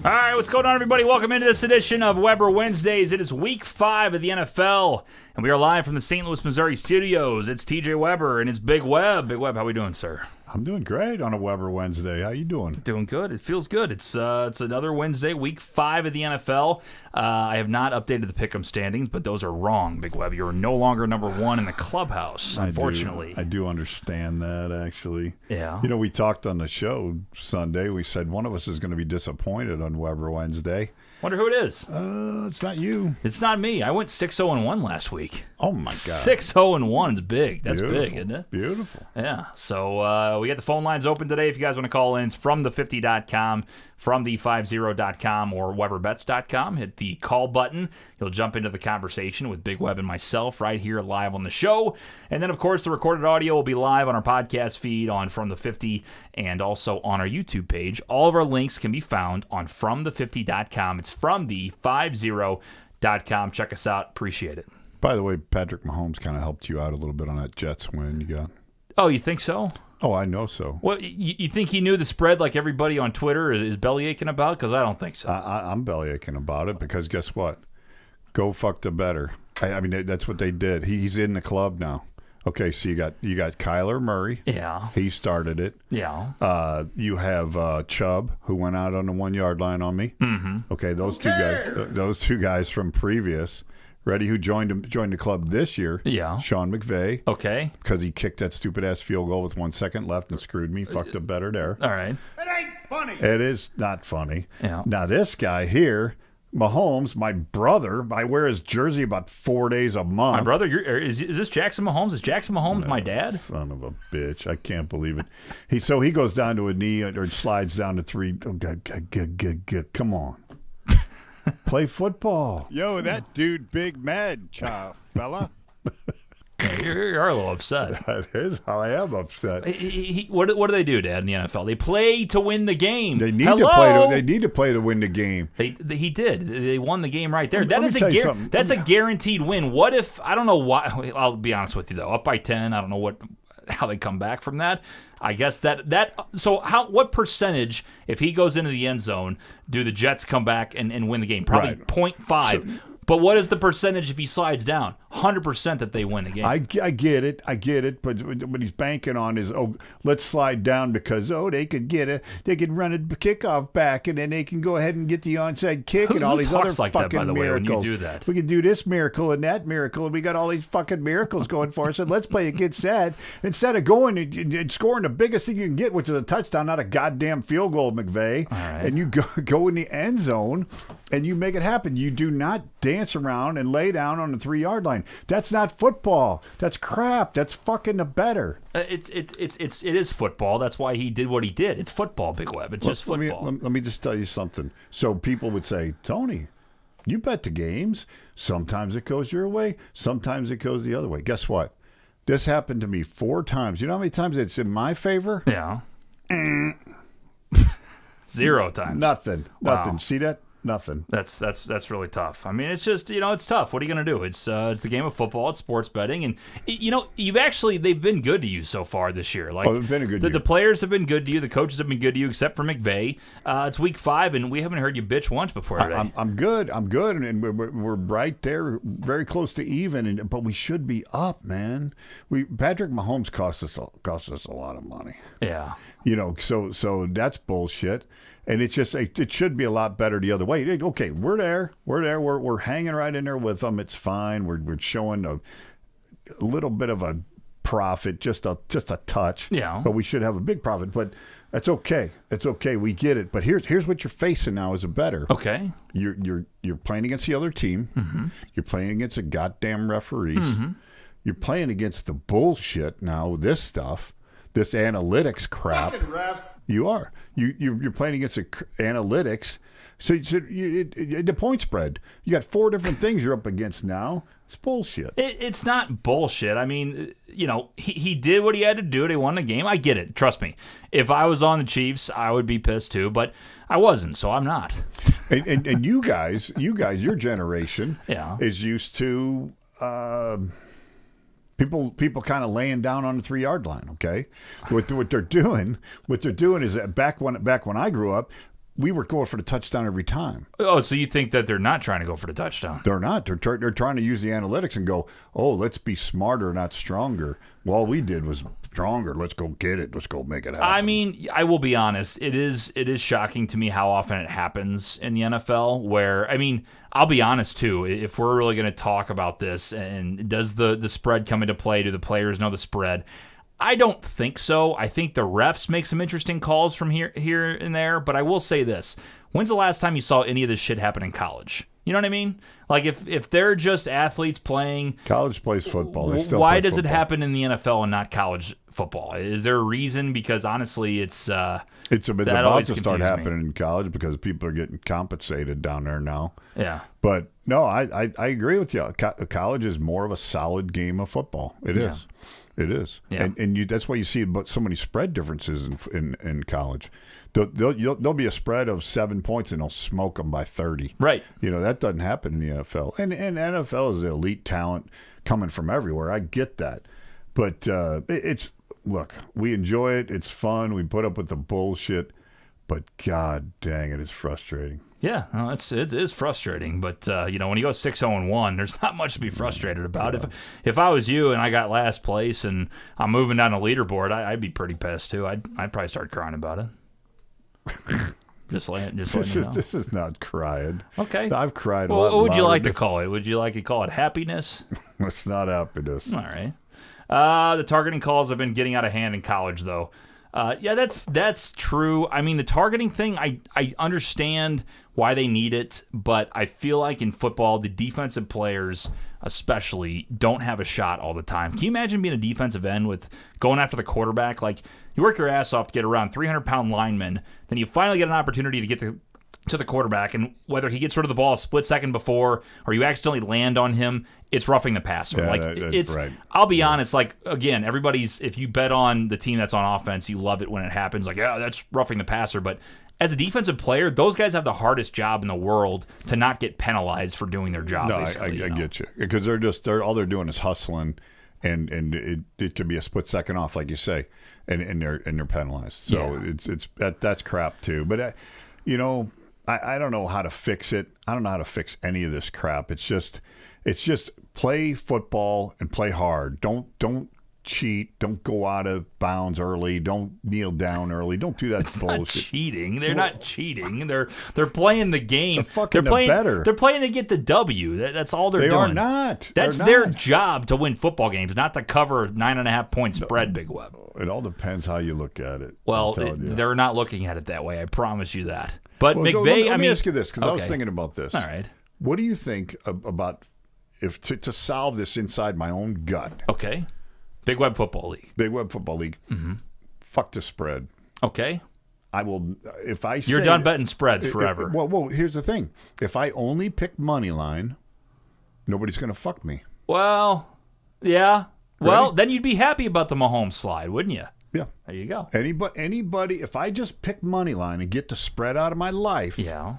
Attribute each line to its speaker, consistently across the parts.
Speaker 1: All right, what's going on, everybody? Welcome into this edition of Weber Wednesdays. It is Week 5 of the NFL, and we are live from the St. Louis, Missouri studios. It's TJ Weber, and it's Big Web. Big Web, how we doing, sir?
Speaker 2: I'm doing great on a Weber Wednesday. How you doing?
Speaker 1: Doing good. It feels good. It's another Wednesday, Week 5 of the NFL. I have not updated the pick'em standings, but those are wrong, Big Web. You're no longer number one in the clubhouse, unfortunately.
Speaker 2: I do understand that, actually.
Speaker 1: Yeah.
Speaker 2: You know, we talked on the show Sunday. We said one of us is going to be disappointed on Weber Wednesday.
Speaker 1: Wonder who it is.
Speaker 2: It's not you.
Speaker 1: It's not me. I went 6-0-1 last week.
Speaker 2: Oh, my God.
Speaker 1: 6-0-1 is big. That's
Speaker 2: Beautiful.
Speaker 1: big, isn't it?
Speaker 2: Beautiful.
Speaker 1: Yeah. So we got the phone lines open today. If you guys want to call in, it's from the50.com, from the50.com, or weberbets.com. Hit the call button. You'll jump into the conversation with Big Web and myself right here live on the show. And then, of course, the recorded audio will be live on our podcast feed on From the 50 and also on our YouTube page. All of our links can be found on fromthe50.com. It's from the50.com. Check us out. Appreciate it.
Speaker 2: By the way, Patrick Mahomes kind of helped you out a little bit on that Jets win you got.
Speaker 1: Oh, you think so?
Speaker 2: Oh, I know so.
Speaker 1: Well, you think he knew the spread like everybody on Twitter is bellyaching about? Because I don't think so.
Speaker 2: I'm bellyaching about it because guess what? Go fuck the better. I mean, that's what they did. He's in the club now. Okay, so you got Kyler Murray.
Speaker 1: Yeah.
Speaker 2: He started it.
Speaker 1: Yeah.
Speaker 2: You have Chubb, who went out on the 1 yard line on me.
Speaker 1: Mm-hmm.
Speaker 2: Okay, those two guys from previous. Ready? Who joined the club this year?
Speaker 1: Yeah.
Speaker 2: Sean McVay.
Speaker 1: Okay.
Speaker 2: Because he kicked that stupid ass field goal with 1 second left and screwed me. Fucked up better there.
Speaker 1: All right.
Speaker 3: It ain't funny.
Speaker 2: It is not funny.
Speaker 1: Yeah.
Speaker 2: Now this guy here, Mahomes, my brother, I wear his jersey about 4 days a month.
Speaker 1: My brother, is this Jackson Mahomes? Is Jackson Mahomes my dad?
Speaker 2: Son of a bitch. I can't believe it. He goes down to a knee or slides down to 3. Oh, come on. Play football.
Speaker 3: Yo, that dude big mad, fella.
Speaker 1: You're a little upset.
Speaker 2: That is how I am upset.
Speaker 1: What do they do, Dad, in the NFL? They play to win the game.
Speaker 2: They need to play. They need to play to win the game.
Speaker 1: He did. They won the game right there.
Speaker 2: Let me tell you something.
Speaker 1: That's a guaranteed win. What if, I don't know why, I'll be honest with you though, up by 10, I don't know how they come back from that. I guess what percentage, if he goes into the end zone, do the Jets come back and win the game? Probably
Speaker 2: Right.
Speaker 1: 0.5. But what is the percentage if he slides down? 100% that they win the game.
Speaker 2: I get it. But what he's banking on is, let's slide down because they could run a kickoff back and then they can go ahead and get the onside kick and all these other
Speaker 1: talks like
Speaker 2: fucking
Speaker 1: that, by the way, when
Speaker 2: miracles.
Speaker 1: you do that?
Speaker 2: We can do this miracle and that miracle, and we got all these fucking miracles going for us. And let's play against that instead of going and scoring the biggest thing you can get, which is a touchdown, not a goddamn field goal, McVay.
Speaker 1: All right.
Speaker 2: And you go in the end zone and you make it happen. You do not dance around and lay down on the 3 yard line. That's not football. That's crap. That's fucking the better.
Speaker 1: It is football. That's why he did what he did. It's football, Big Web. It's just football.
Speaker 2: Let me just tell you something. So people would say, Tony, you bet the games. Sometimes it goes your way. Sometimes it goes the other way. Guess what? This happened to me 4 times. You know how many times it's in my favor?
Speaker 1: Yeah. 0 times.
Speaker 2: Nothing.
Speaker 1: Wow.
Speaker 2: See that? Nothing.
Speaker 1: That's really tough. I mean, it's just, it's tough. What are you going to do? It's the game of football. It's sports betting. And, they've been good to you so far this year. Like,
Speaker 2: they've been a good year.
Speaker 1: The players have been good to you. The coaches have been good to you, except for McVay. It's week 5, and we haven't heard you bitch once before today.
Speaker 2: I'm good. And we're right there, very close to even. But we should be up, man. Patrick Mahomes cost us a lot of money.
Speaker 1: Yeah.
Speaker 2: So that's bullshit. And it's just, it should be a lot better the other way. Okay, we're there. We're hanging right in there with them. It's fine. We're showing a little bit of a profit, just a touch.
Speaker 1: Yeah.
Speaker 2: But we should have a big profit. But that's okay. It's okay. We get it. But here's what you're facing now as a bettor.
Speaker 1: Okay.
Speaker 2: You're playing against the other team. Mm-hmm. You're playing against the goddamn referees. Mm-hmm. You're playing against the bullshit now. This stuff, this analytics crap.
Speaker 3: Fucking refs.
Speaker 2: You are. You're playing against the analytics. So the point spread. You got 4 different things you're up against now. It's bullshit.
Speaker 1: It's not bullshit. I mean, he did what he had to do. They won the game. I get it. Trust me. If I was on the Chiefs, I would be pissed too. But I wasn't, so I'm not.
Speaker 2: and you guys, your generation is used to people kind of laying down on the 3 yard line. Okay, what they're doing is that back when I grew up, we were going for the touchdown every time.
Speaker 1: Oh, so you think that they're not trying to go for the touchdown?
Speaker 2: They're not. They're trying to use the analytics and go, oh, let's be smarter, not stronger. Well, all we did was stronger. Let's go get it. Let's go make it happen.
Speaker 1: I mean, I will be honest. It is shocking to me how often it happens in the NFL where, I mean, I'll be honest too. If we're really going to talk about this, and does the spread come into play? Do the players know the spread? I don't think so. I think the refs make some interesting calls from here and there, but I will say this. When's the last time you saw any of this shit happen in college? You know what I mean? Like, if they're just athletes playing...
Speaker 2: College plays football. They still
Speaker 1: why
Speaker 2: play
Speaker 1: does
Speaker 2: football.
Speaker 1: it happen in the NFL and not college football? Is there a reason? Because, honestly, it's about
Speaker 2: to start happening in college because people are getting compensated down there now.
Speaker 1: Yeah.
Speaker 2: But, no, I agree with you. College is more of a solid game of football. It is. It is.
Speaker 1: Yeah.
Speaker 2: And that's why you see so many spread differences in college. There'll be a spread of 7 points and they'll smoke them by 30.
Speaker 1: Right.
Speaker 2: You know, that doesn't happen in the NFL. And NFL is elite talent coming from everywhere. I get that. But look, we enjoy it. It's fun. We put up with the bullshit. But God dang it, it's frustrating.
Speaker 1: Yeah, no, it is frustrating, but when you go 6-0-1, there's not much to be frustrated about. Yeah. If I was you and I got last place and I'm moving down the leaderboard, I'd be pretty pissed too. I'd probably start crying about it. This
Speaker 2: is not crying.
Speaker 1: Okay,
Speaker 2: I've cried.
Speaker 1: Well, what would you like to call it? Would you like to call it happiness?
Speaker 2: It's not happiness.
Speaker 1: All right. The targeting calls have been getting out of hand in college, though. Yeah, that's true. I mean, the targeting thing, I understand why they need it, but I feel like in football, the defensive players especially don't have a shot all the time. Can you imagine being a defensive end with going after the quarterback? Like, you work your ass off to get around 300-pound linemen, then you finally get an opportunity to get to the quarterback, and whether he gets rid of the ball a split second before or you accidentally land on him, it's roughing the passer.
Speaker 2: Yeah, it's right.
Speaker 1: I'll be honest, like, again, if you bet on the team that's on offense, you love it when it happens. Like, yeah, that's roughing the passer. But as a defensive player, those guys have the hardest job in the world to not get penalized for doing their job.
Speaker 2: No, I get you, because all they're doing is hustling, and it could be a split second off, like you say, and they're penalized. So yeah. That's crap too. But I don't know how to fix it. I don't know how to fix any of this crap. It's just play football and play hard. Don't cheat. Don't go out of bounds early. Don't kneel down early. Don't do that
Speaker 1: it's
Speaker 2: bullshit.
Speaker 1: Not cheating. They're not cheating. They're playing the game.
Speaker 2: They're playing better.
Speaker 1: They're playing to get the W. That's all they're doing.
Speaker 2: They are not.
Speaker 1: That's their job to win football games, not to cover 9.5 point spread, Big Web.
Speaker 2: It all depends how you look at it.
Speaker 1: Well, they're not looking at it that way. I promise you that. But McVay,
Speaker 2: let me ask you this, because I was thinking about this.
Speaker 1: All right.
Speaker 2: What do you think about to solve this inside my own gut?
Speaker 1: Okay. Big Web Football League.
Speaker 2: Big Web Football League.
Speaker 1: Mm-hmm.
Speaker 2: Fuck the spread.
Speaker 1: Okay.
Speaker 2: I will. If I say
Speaker 1: you're done betting spreads forever.
Speaker 2: Well, here's the thing. If I only pick money line, nobody's going to fuck me.
Speaker 1: Well, yeah. Well,
Speaker 2: Ready?
Speaker 1: then you'd be happy about the Mahomes slide, wouldn't you?
Speaker 2: Yeah.
Speaker 1: There you go.
Speaker 2: Anybody, if I just pick money line and get the spread out of my life,
Speaker 1: yeah,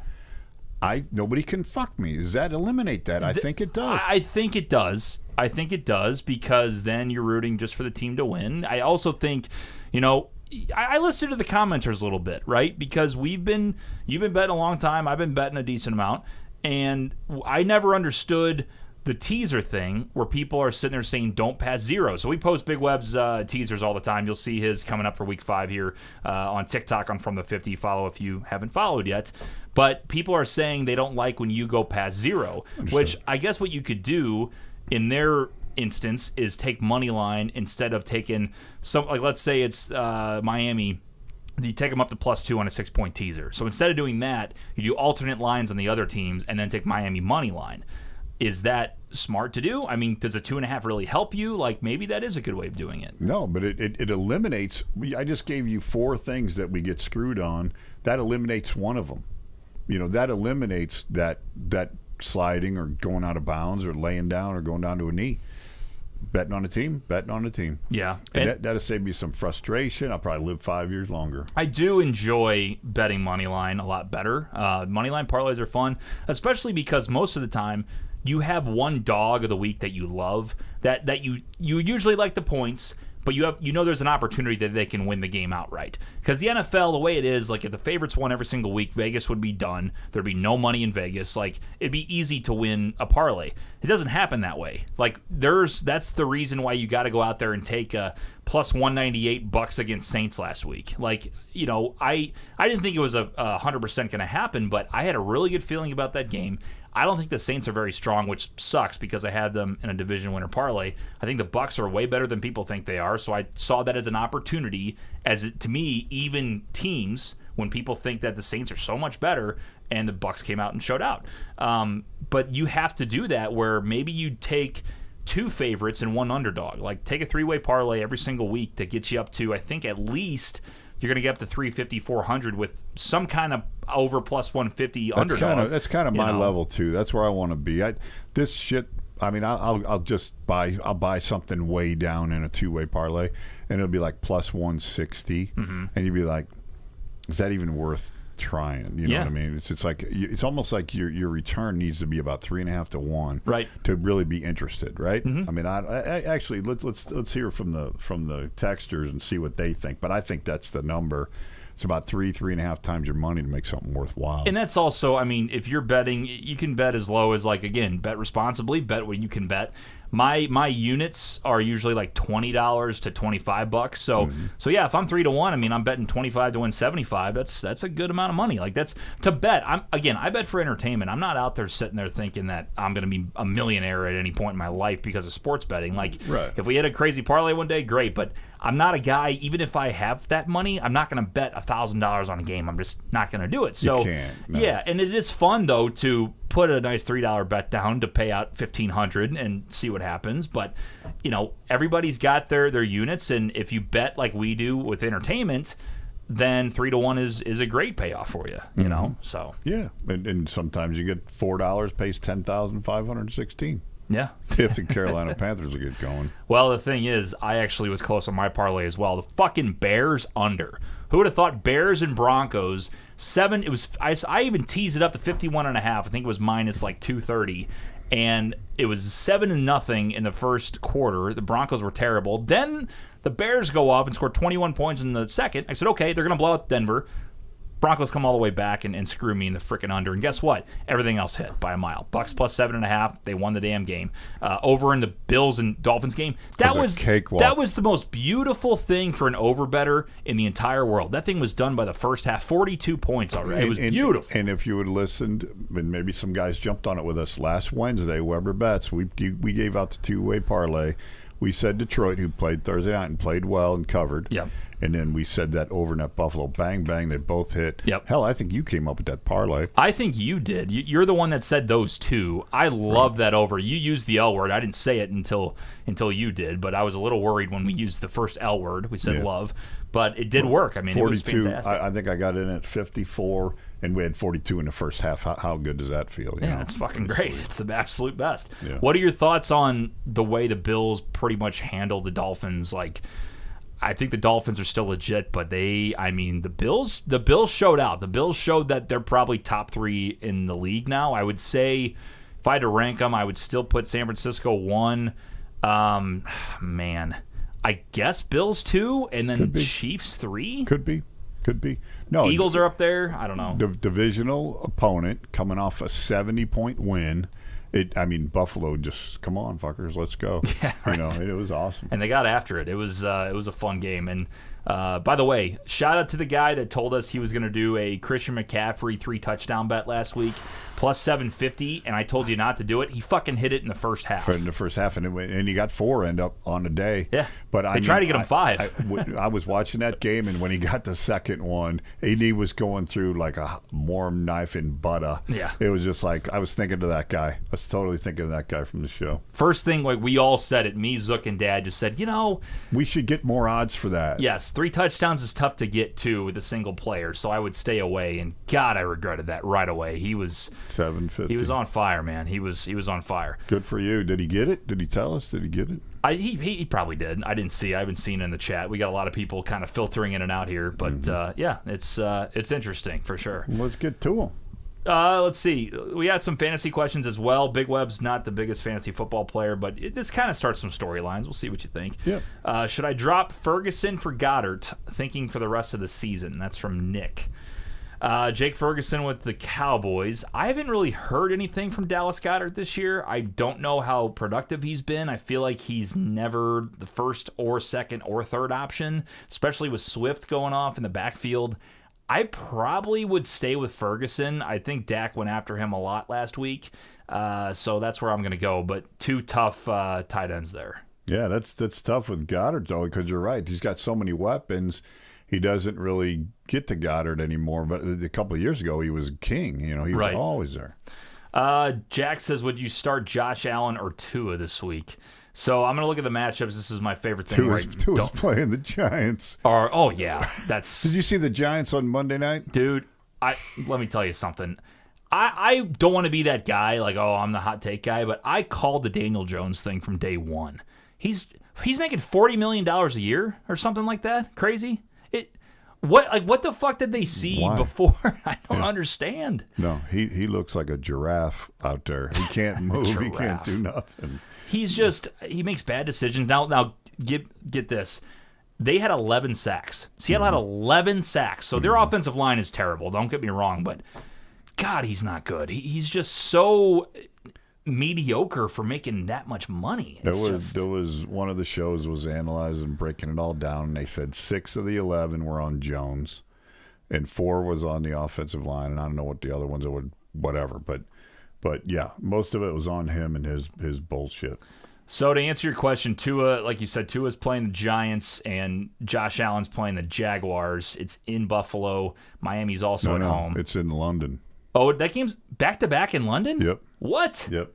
Speaker 2: nobody can fuck me. Does that eliminate that? I think it does.
Speaker 1: I think it does. I think it does, because then you're rooting just for the team to win. I also think, I listened to the commenters a little bit, right? Because you've been betting a long time. I've been betting a decent amount, and I never understood the teaser thing where people are sitting there saying don't pass 0. So we post Big Web's teasers all the time. You'll see his coming up for week 5 here on TikTok on From the 50. Follow if you haven't followed yet. But people are saying they don't like when you go past 0, which I guess what you could do in their instance is take money line instead of taking some, like, let's say it's Miami. You take them up to +2 on a 6-point teaser. So instead of doing that, you do alternate lines on the other teams and then take Miami money line. Is that smart to do? I mean, does a 2.5 really help you? Like, maybe that is a good way of doing it.
Speaker 2: No, but it eliminates. I just gave you 4 things that we get screwed on. That eliminates one of them. That eliminates that sliding or going out of bounds or laying down or going down to a knee. Betting on a team.
Speaker 1: Yeah.
Speaker 2: And that'll save me some frustration. I'll probably live 5 years longer.
Speaker 1: I do enjoy betting money line a lot better. Money line parlays are fun, especially because most of the time you have one dog of the week that you love, that you usually like the points, but you know there's an opportunity that they can win the game outright. Because the NFL, the way it is, like if the favorites won every single week, Vegas would be done. There'd be no money in Vegas. Like it'd be easy to win a parlay. It doesn't happen that way. Like that's the reason why you got to go out there and take a plus 198 Bucks against Saints last week. Like, you know, I didn't think it was a 100% going to happen, but I had a really good feeling about that game. I don't think the Saints are very strong, which sucks because I had them in a division winner parlay. I think the Bucks are way better than people think they are, so I saw that as an opportunity, to me, even teams, when people think that the Saints are so much better, and the Bucks came out and showed out. But you have to do that where maybe you take two favorites and one underdog. Like take a three-way parlay every single week to get you up to, I think at least you're going to get up to 350, 400 with some kind of over plus 150 underdog.
Speaker 2: That's kind of my level too. That's where I want to be. This shit. I mean, I'll just buy something way down in a two-way parlay, and it'll be like plus 160, and you'd be like, is that even worth trying? You know what I mean? It's like it's almost like your return needs to be about 3.5 to 1, right, to really be interested, right? I mean, I actually let's hear from the texters and see what they think. But I think that's the number. It's about 3.5 times your money to make something worthwhile.
Speaker 1: And that's also, I mean, if you're betting, you can bet as low as, like, again, bet responsibly, bet what you can bet. My units are usually like $20 to $25. So yeah, if I'm 3 to 1, I mean, I'm betting 25 to win 75. That's a good amount of money. Like that's to bet. I bet for entertainment. I'm not out there sitting there thinking that I'm going to be a millionaire at any point in my life because of sports betting. Like if we had a crazy parlay one day, great. But I'm not a guy. Even if I have that money, I'm not going to bet $1,000 on a game. I'm just not going to do it. So
Speaker 2: you can't, no.
Speaker 1: Yeah, and it is fun though to put a nice $3 bet down to pay out $1,500 and see what happens. But you know, everybody's got their units, and if you bet like we do with entertainment, then 3 to 1 is a great payoff for you. You know, so
Speaker 2: yeah, and sometimes you get $4 pays 10,516.
Speaker 1: Yeah.
Speaker 2: If the Carolina Panthers will get going.
Speaker 1: Well, the thing is, I actually was close on my parlay as well. The fucking Bears under. Who would have thought Bears and Broncos 7? It was. I even teased it up to 51.5. I think it was minus like 230, and it was 7-0 in the first quarter. The Broncos were terrible. Then the Bears go off and score 21 points in the second. I said, okay, they're gonna blow out Denver. Broncos come all the way back and screw me in the freaking under. And guess what? Everything else hit by a mile. Bucks plus 7.5. They won the damn game. Over in the Bills and Dolphins game, that was the most beautiful thing for an over-better in the entire world. That thing was done by the first half. 42 points already. It was beautiful.
Speaker 2: And if you had listened, and maybe some guys jumped on it with us last Wednesday, Weber Bets, we gave out the two-way parlay. We said Detroit, who played Thursday night and played well and covered.
Speaker 1: Yep.
Speaker 2: And then we said that overnet Buffalo bang bang. They both hit.
Speaker 1: Yep.
Speaker 2: Hell, I think you came up with that parlay.
Speaker 1: I think you did. You're the one that said those two. I love that over. You used the L word. I didn't say it until you did, but I was a little worried when we used the first L word. We said love, but it did work. I mean, 42, it was fantastic.
Speaker 2: I think I got in at 54, and we had 42 in the first half. How good does that feel?
Speaker 1: Yeah, it's fucking great. It's the absolute best.
Speaker 2: Yeah.
Speaker 1: What are your thoughts on the way the Bills pretty much handled the Dolphins? Like, I think the Dolphins are still legit, but the Bills showed out. The Bills showed that they're probably top 3 in the league now. I would say if I had to rank them, I would still put San Francisco 1. Man, I guess Bills 2, and then Chiefs 3.
Speaker 2: Could be. No,
Speaker 1: Eagles are up there. I don't know.
Speaker 2: Divisional opponent coming off a 70-point win. Buffalo just, come on, fuckers, let's go.
Speaker 1: Yeah, right.
Speaker 2: You know, it was awesome.
Speaker 1: And they got after it. It was a fun game. And by the way, shout out to the guy that told us he was going to do a Christian McCaffrey 3-touchdown bet last week, plus 750, and I told you not to do it. He fucking hit it in the first half.
Speaker 2: In the first half, and he got 4 end up on the day.
Speaker 1: Yeah,
Speaker 2: but
Speaker 1: they tried to get him 5.
Speaker 2: I was watching that game, and when he got the second one, AD was going through like a warm knife in butter.
Speaker 1: Yeah.
Speaker 2: It was just like, I was thinking of that guy. I was totally thinking of that guy from the show.
Speaker 1: First thing, like we all said it, me, Zook, and Dad just said,
Speaker 2: we should get more odds for that.
Speaker 1: Yes, 3 touchdowns is tough to get to with a single player, so I would stay away. And God, I regretted that right away. He was
Speaker 2: 750.
Speaker 1: He was on fire, man. He was on fire.
Speaker 2: Good for you. Did he get it? Did he tell us? Did he get it?
Speaker 1: He probably did. I didn't see. I haven't seen it in the chat. We got a lot of people kind of filtering in and out here, but yeah, it's interesting for sure.
Speaker 2: Let's get to him.
Speaker 1: Let's see. We had some fantasy questions as well. Big Web's not the biggest fantasy football player, but this kind of starts some storylines. We'll see what you think.
Speaker 2: Yeah.
Speaker 1: Should I drop Ferguson for Goddard, thinking for the rest of the season? That's from Nick. Jake Ferguson with the Cowboys. I haven't really heard anything from Dallas Goedert this year. I don't know how productive he's been. I feel like he's never the first or second or third option, especially with Swift going off in the backfield. I probably would stay with Ferguson. I think Dak went after him a lot last week, so that's where I'm going to go. But two tough tight ends there.
Speaker 2: Yeah, that's tough with Goddard, though, because you're right. He's got so many weapons. He doesn't really get to Goddard anymore. But a couple of years ago, he was king. He was
Speaker 1: Right.
Speaker 2: always there.
Speaker 1: Jack says, would you start Josh Allen or Tua this week? So I'm going to look at the matchups. This is my favorite thing.
Speaker 2: Tua's playing the Giants.
Speaker 1: Oh, yeah. That's
Speaker 2: Did you see the Giants on Monday night?
Speaker 1: Dude, let me tell you something. I don't want to be that guy, like, oh, I'm the hot take guy, but I called the Daniel Jones thing from day one. He's making $40 million a year or something like that. Crazy. What the fuck did they see
Speaker 2: Why?
Speaker 1: before? I don't understand.
Speaker 2: No, he looks like a giraffe out there. He can't move. He can't
Speaker 1: Giraffe.
Speaker 2: do nothing.
Speaker 1: He makes bad decisions. Now get this. They had 11 sacks. Seattle had 11 sacks. So their offensive line is terrible. Don't get me wrong, but God, he's not good. He's just so mediocre for making that much money.
Speaker 2: There was one of the shows was analyzing, breaking it all down, and they said 6 of the 11 were on Jones, and 4 was on the offensive line, and I don't know what the other ones would, whatever, but yeah, most of it was on him and his bullshit.
Speaker 1: So to answer your question, Tua, like you said, Tua's playing the Giants and Josh Allen's playing the Jaguars. It's in Buffalo. Miami's also at home.
Speaker 2: It's in London.
Speaker 1: Oh, that game's back-to-back in London?
Speaker 2: Yep.
Speaker 1: What?
Speaker 2: Yep.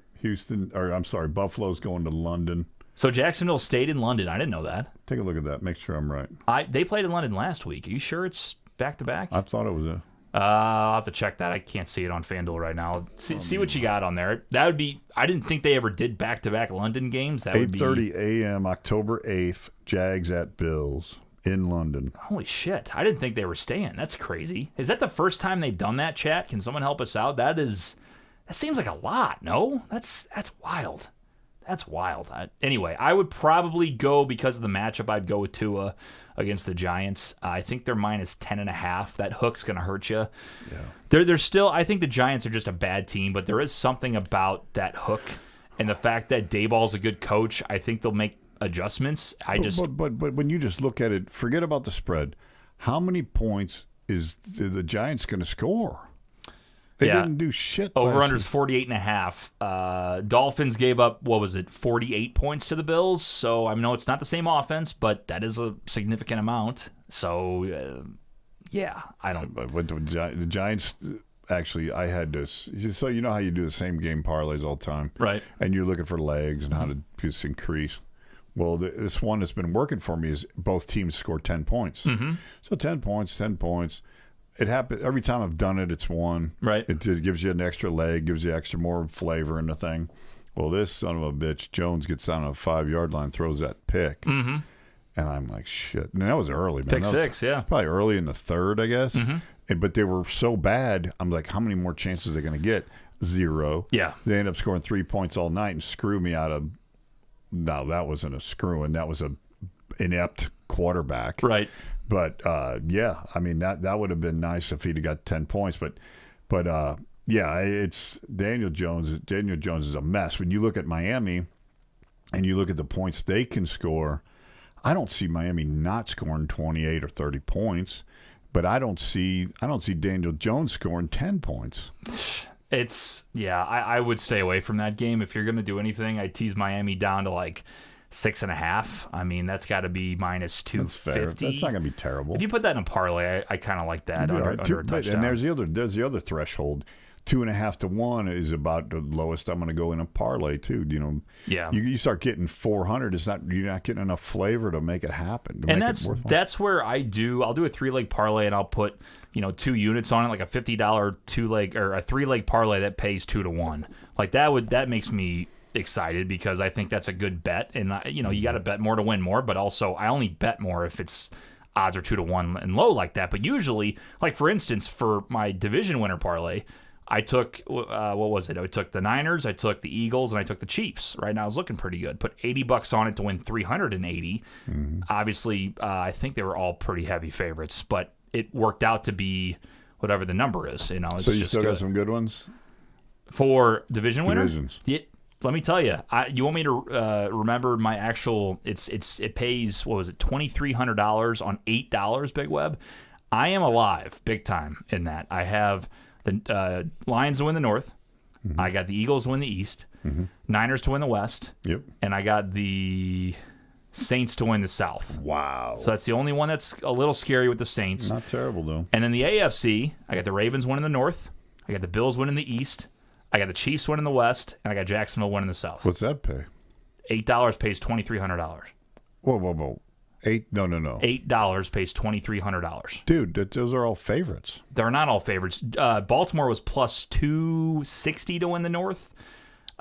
Speaker 2: Buffalo's going to London.
Speaker 1: So Jacksonville stayed in London. I didn't know that.
Speaker 2: Take a look at that. Make sure I'm right.
Speaker 1: They played in London last week. Are you sure it's back-to-back?
Speaker 2: I thought it was a...
Speaker 1: I'll have to check that. I can't see it on FanDuel right now. See what you got on there. That would be... I didn't think they ever did back-to-back London games. That would be
Speaker 2: 8:30 a.m. October 8th, Jags at Bills in London.
Speaker 1: Holy shit. I didn't think they were staying. That's crazy. Is that the first time they've done that, chat? Can someone help us out? That seems like a lot, no? That's wild. That's wild. Anyway, I would probably go, because of the matchup, I'd go with Tua against the Giants. I think they're minus 10.5. That hook's going to hurt you.
Speaker 2: Yeah.
Speaker 1: There's still, I think the Giants are just a bad team, but there is something about that hook and the fact that Dayball's a good coach. I think they'll make adjustments.
Speaker 2: But when you just look at it, forget about the spread. How many points is the Giants going to score? They didn't do shit.
Speaker 1: Over-under is 48.5. Dolphins gave up, 48 points to the Bills. So I know it's not the same offense, but that is a significant amount. So, yeah, I don't.
Speaker 2: But the Giants, actually, I had this. So you know how you do the same game parlays all the time?
Speaker 1: Right.
Speaker 2: And you're looking for legs and how to just increase. Well, this one that's been working for me is both teams score 10 points.
Speaker 1: Mm-hmm.
Speaker 2: So 10 points. It happens every time I've done it. It's one.
Speaker 1: Right.
Speaker 2: It gives you an extra leg, gives you extra more flavor in the thing. Well, this son of a bitch, Jones gets down on a 5-yard line, throws that pick, and I'm like, shit. And that was early, man.
Speaker 1: Pick
Speaker 2: That was
Speaker 1: 6, yeah.
Speaker 2: probably early in the third, I guess. But they were so bad. I'm like, how many more chances are they going to get? 0.
Speaker 1: Yeah.
Speaker 2: They end up scoring 3 points all night and screw me out of. No, that wasn't a screwing. That was a inept quarterback.
Speaker 1: Right.
Speaker 2: But yeah, I mean that would have been nice if he'd have got 10 points. But yeah, it's Daniel Jones. Daniel Jones is a mess. When you look at Miami, and you look at the points they can score, I don't see Miami not scoring 28 or 30 points. But I don't see Daniel Jones scoring 10 points.
Speaker 1: I would stay away from that game. If you're going to do anything, I tease Miami down to like 6.5. I mean, that's got to be minus 250.
Speaker 2: That's not going to be terrible.
Speaker 1: If you put that in a parlay, I kind of like that under a touchdown.
Speaker 2: And there's the other threshold. 2.5 to 1 is about the lowest I'm going to go in a parlay too. You know,
Speaker 1: yeah.
Speaker 2: You start getting 400. You're not getting enough flavor to make it happen.
Speaker 1: And that's where I'll do a 3-leg parlay, and I'll put 2 units on it, like a $50 2-leg or a 3-leg parlay that pays 2 to 1. Like that makes me excited, because I think that's a good bet. And you got to bet more to win more, but also I only bet more if it's odds are 2 to 1 and low like that. But usually, like for instance, for my division winner parlay, I took, what was it? I took the Niners, I took the Eagles, and I took the Chiefs. Right now, it's looking pretty good. Put $80 on it to win 380. Obviously, I think they were all pretty heavy favorites, but it worked out to be whatever the number is. It's
Speaker 2: So you
Speaker 1: just
Speaker 2: still
Speaker 1: good.
Speaker 2: got some good ones?
Speaker 1: For division winner?
Speaker 2: Divisions.
Speaker 1: Let me tell you, you want me to remember my actual? It pays, what was it, $2,300 on $8, Big Web. I am alive, big time in that. I have the Lions to win the North. I got the Eagles to win the East. Niners to win the West.
Speaker 2: Yep.
Speaker 1: And I got the Saints to win the South.
Speaker 2: Wow.
Speaker 1: So that's the only one that's a little scary with the Saints.
Speaker 2: Not terrible, though.
Speaker 1: And then the AFC, I got the Ravens winning the North. I got the Bills winning the East. I got the Chiefs winning the West, and I got Jacksonville winning the South.
Speaker 2: What's that pay?
Speaker 1: $8 pays $2,300.
Speaker 2: Whoa. No.
Speaker 1: $8 pays $2,300.
Speaker 2: Dude, those are all favorites.
Speaker 1: They're not all favorites. Baltimore was plus 260 to win the North.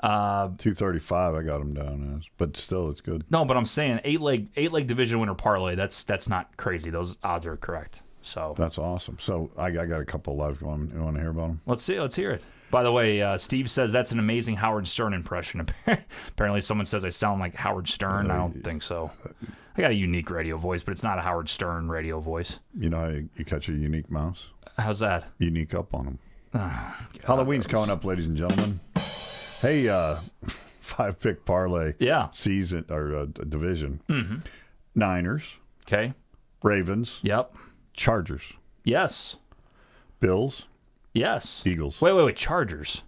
Speaker 2: 235 I got them down as, but still it's good.
Speaker 1: No, but I'm saying eight leg division winner parlay. That's not crazy. Those odds are correct. So
Speaker 2: That's awesome. So I got a couple of live. You want to hear about them?
Speaker 1: let's hear it. By the way, Steve says that's an amazing Howard Stern impression. Apparently, someone says I sound like Howard Stern. I don't think so. I got a unique radio voice, but it's not a Howard Stern radio voice.
Speaker 2: You know how you catch a unique mouse?
Speaker 1: How's that?
Speaker 2: Unique up on them. Halloween's coming up, ladies and gentlemen. Hey, 5-pick parlay.
Speaker 1: Yeah.
Speaker 2: Season or division. Niners,
Speaker 1: Okay.
Speaker 2: Ravens,
Speaker 1: Yep.
Speaker 2: Chargers,
Speaker 1: Yes.
Speaker 2: Bills,
Speaker 1: Yes.
Speaker 2: Eagles.
Speaker 1: Wait. Chargers.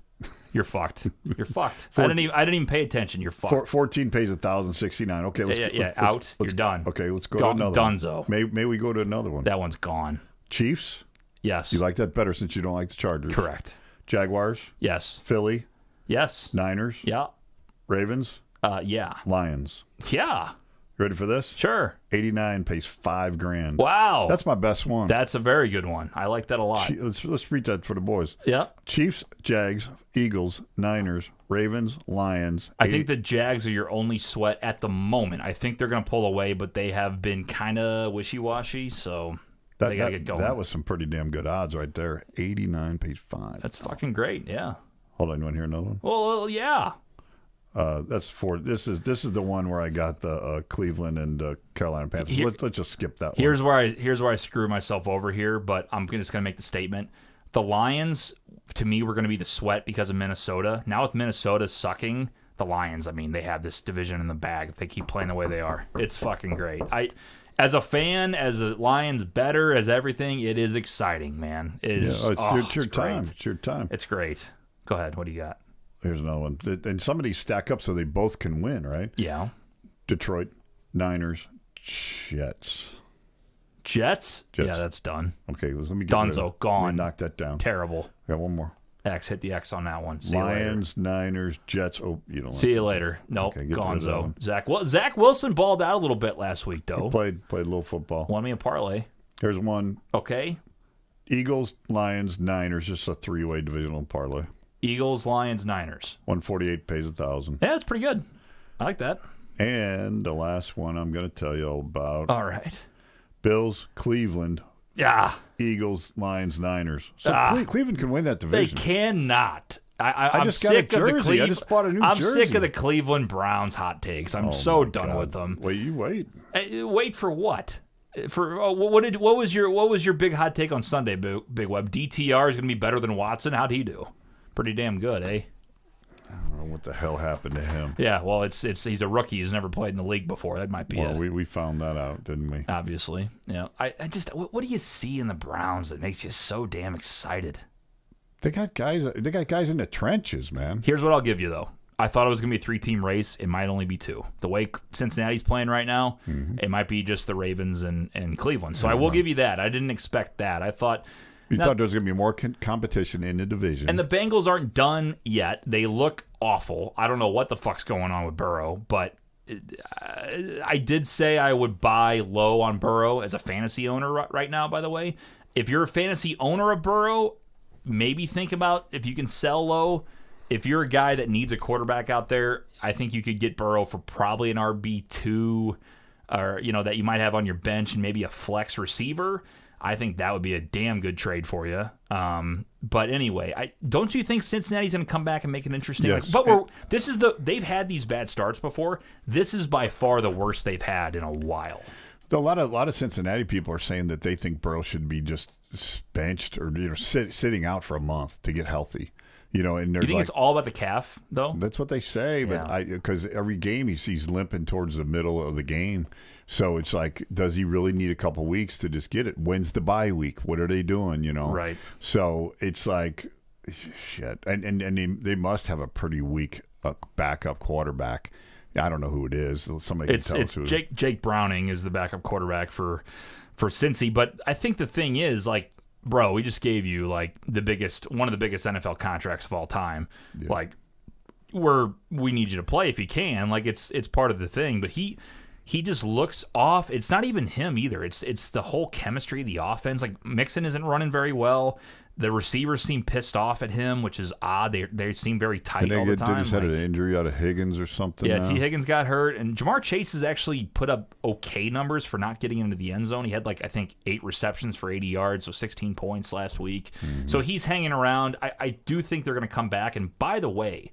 Speaker 1: You're fucked. You're fucked. I didn't even pay attention. You're fucked.
Speaker 2: 14 pays 1,069. Okay, let's
Speaker 1: Yeah,
Speaker 2: let's-
Speaker 1: out.
Speaker 2: let's-
Speaker 1: You're done.
Speaker 2: Okay, let's go
Speaker 1: Done-
Speaker 2: to another
Speaker 1: Dunzo.
Speaker 2: one. May we go to another one?
Speaker 1: That one's gone.
Speaker 2: Chiefs.
Speaker 1: Yes.
Speaker 2: You like that better since you don't like the Chargers.
Speaker 1: Correct.
Speaker 2: Jaguars,
Speaker 1: Yes.
Speaker 2: Philly,
Speaker 1: Yes.
Speaker 2: Niners,
Speaker 1: Yeah.
Speaker 2: Ravens,
Speaker 1: Yeah.
Speaker 2: Lions.
Speaker 1: Yeah.
Speaker 2: You ready for this?
Speaker 1: Sure.
Speaker 2: 89 pays $5,000.
Speaker 1: Wow.
Speaker 2: That's my best one.
Speaker 1: That's a very good one. I like that a lot.
Speaker 2: Let's read that for the boys.
Speaker 1: Yeah.
Speaker 2: Chiefs, Jags, Eagles, Niners, Ravens, Lions.
Speaker 1: I think the Jags are your only sweat at the moment. I think they're going to pull away, but they have been kind of wishy-washy, so they got to get going.
Speaker 2: That was some pretty damn good odds right there. 89 pays 5.
Speaker 1: That's fucking great, yeah.
Speaker 2: Hold on, you want to hear another one?
Speaker 1: Well, yeah.
Speaker 2: That's for this is the one where I got the Cleveland and Carolina Panthers. Let's just skip that one.
Speaker 1: Here's where I screw myself over here, but I'm just going to make the statement. The Lions, to me, were going to be the sweat because of Minnesota. Now with Minnesota sucking, the Lions, I mean, they have this division in the bag if they keep playing the way they are. It's fucking great. As a fan, as a Lions better, as everything, it is exciting, man. It is.
Speaker 2: It's your
Speaker 1: great.
Speaker 2: time. It's your time.
Speaker 1: It's great. Go ahead. What do you got?
Speaker 2: Here's another one. And some of these stack up so they both can win, right?
Speaker 1: Yeah.
Speaker 2: Detroit, Niners, Jets.
Speaker 1: Jets?
Speaker 2: Jets.
Speaker 1: Yeah, that's done.
Speaker 2: Okay, let me get rid of
Speaker 1: Dunzo,
Speaker 2: it.
Speaker 1: gone.
Speaker 2: Let me knock that down.
Speaker 1: Terrible.
Speaker 2: Got one more.
Speaker 1: X, hit the X on that one. See you later.
Speaker 2: Lions, Niners, Jets. Oh, you don't.
Speaker 1: See you later. Nope,
Speaker 2: Okay, get rid of that one.
Speaker 1: Gonzo. Zach Wilson balled out a little bit last week, though.
Speaker 2: Played a little football.
Speaker 1: Won me a parlay.
Speaker 2: Here's one.
Speaker 1: Okay.
Speaker 2: Eagles, Lions, Niners. Just a 3-way divisional parlay.
Speaker 1: Eagles, Lions, Niners.
Speaker 2: 148 pays 1,000.
Speaker 1: Yeah, that's pretty good. I like that.
Speaker 2: And the last one I'm going to tell you all about.
Speaker 1: All right.
Speaker 2: Bills, Cleveland,
Speaker 1: Yeah.
Speaker 2: Eagles, Lions, Niners. So
Speaker 1: Ah.
Speaker 2: Cleveland can win that
Speaker 1: They
Speaker 2: division.
Speaker 1: cannot. I'm
Speaker 2: just got a
Speaker 1: sick of the
Speaker 2: jersey. I just bought a new
Speaker 1: I'm
Speaker 2: jersey.
Speaker 1: sick of the Cleveland Browns hot takes. I'm
Speaker 2: Oh,
Speaker 1: so
Speaker 2: my
Speaker 1: done
Speaker 2: God.
Speaker 1: with them.
Speaker 2: Wait, you wait.
Speaker 1: Wait for what? What was your big hot take on Sunday, Big Web? DTR is going to be better than Watson. How'd he do? Pretty damn good, eh?
Speaker 2: I don't know what the hell happened to him.
Speaker 1: Yeah, well, he's a rookie. He's never played in the league before. That might be
Speaker 2: Well,
Speaker 1: it.
Speaker 2: we found that out, didn't we?
Speaker 1: Obviously, yeah. I just what do you see in the Browns that makes you so damn excited?
Speaker 2: They got guys in the trenches, man.
Speaker 1: Here's what I'll give you though. I thought it was going to be a 3-team race. It might only be 2. The way Cincinnati's playing right now, it might be just the Ravens and Cleveland. So I will give you that. I didn't expect that. I thought.
Speaker 2: You thought there was going to be more competition in the division.
Speaker 1: And the Bengals aren't done yet. They look awful. I don't know what the fuck's going on with Burrow, but I did say I would buy low on Burrow as a fantasy owner right now, by the way. If you're a fantasy owner of Burrow, maybe think about if you can sell low. If you're a guy that needs a quarterback out there, I think you could get Burrow for probably an RB2 or, that you might have on your bench and maybe a flex receiver. I think that would be a damn good trade for you. But anyway, don't you think Cincinnati's going to come back and make it interesting?
Speaker 2: Yes.
Speaker 1: They've had these bad starts before. This is by far the worst they've had in a while.
Speaker 2: A lot of Cincinnati people are saying that they think Burrow should be just benched or sitting out for a month to get healthy. And they're
Speaker 1: You think it's all about the calf, though?
Speaker 2: That's what they say, but because every game he's limping towards the middle of the game, so it's like, does he really need a couple weeks to just get it? When's the bye week? What are they doing?
Speaker 1: Right.
Speaker 2: So it's like, shit, and they must have a pretty weak backup quarterback. I don't know who it is. Somebody can tell us who.
Speaker 1: Jake Browning is the backup quarterback for Cincy, but I think the thing is, like, bro, we just gave you like one of the biggest NFL contracts of all time. Yeah. Like, we need you to play if you can. Like, it's part of the thing. But he just looks off. It's not even him either. It's the whole chemistry of the offense. Like, Mixon isn't running very well. The receivers seem pissed off at him, which is odd. They seem very tight all the time.
Speaker 2: They just had an injury out of Higgins or something.
Speaker 1: Yeah,
Speaker 2: now.
Speaker 1: T. Higgins got hurt, and Jamar Chase has actually put up okay numbers for not getting into the end zone. He had, like, I think 8 receptions for 80 yards, so 16 points last week. Mm-hmm. So he's hanging around. I do think they're going to come back. And by the way,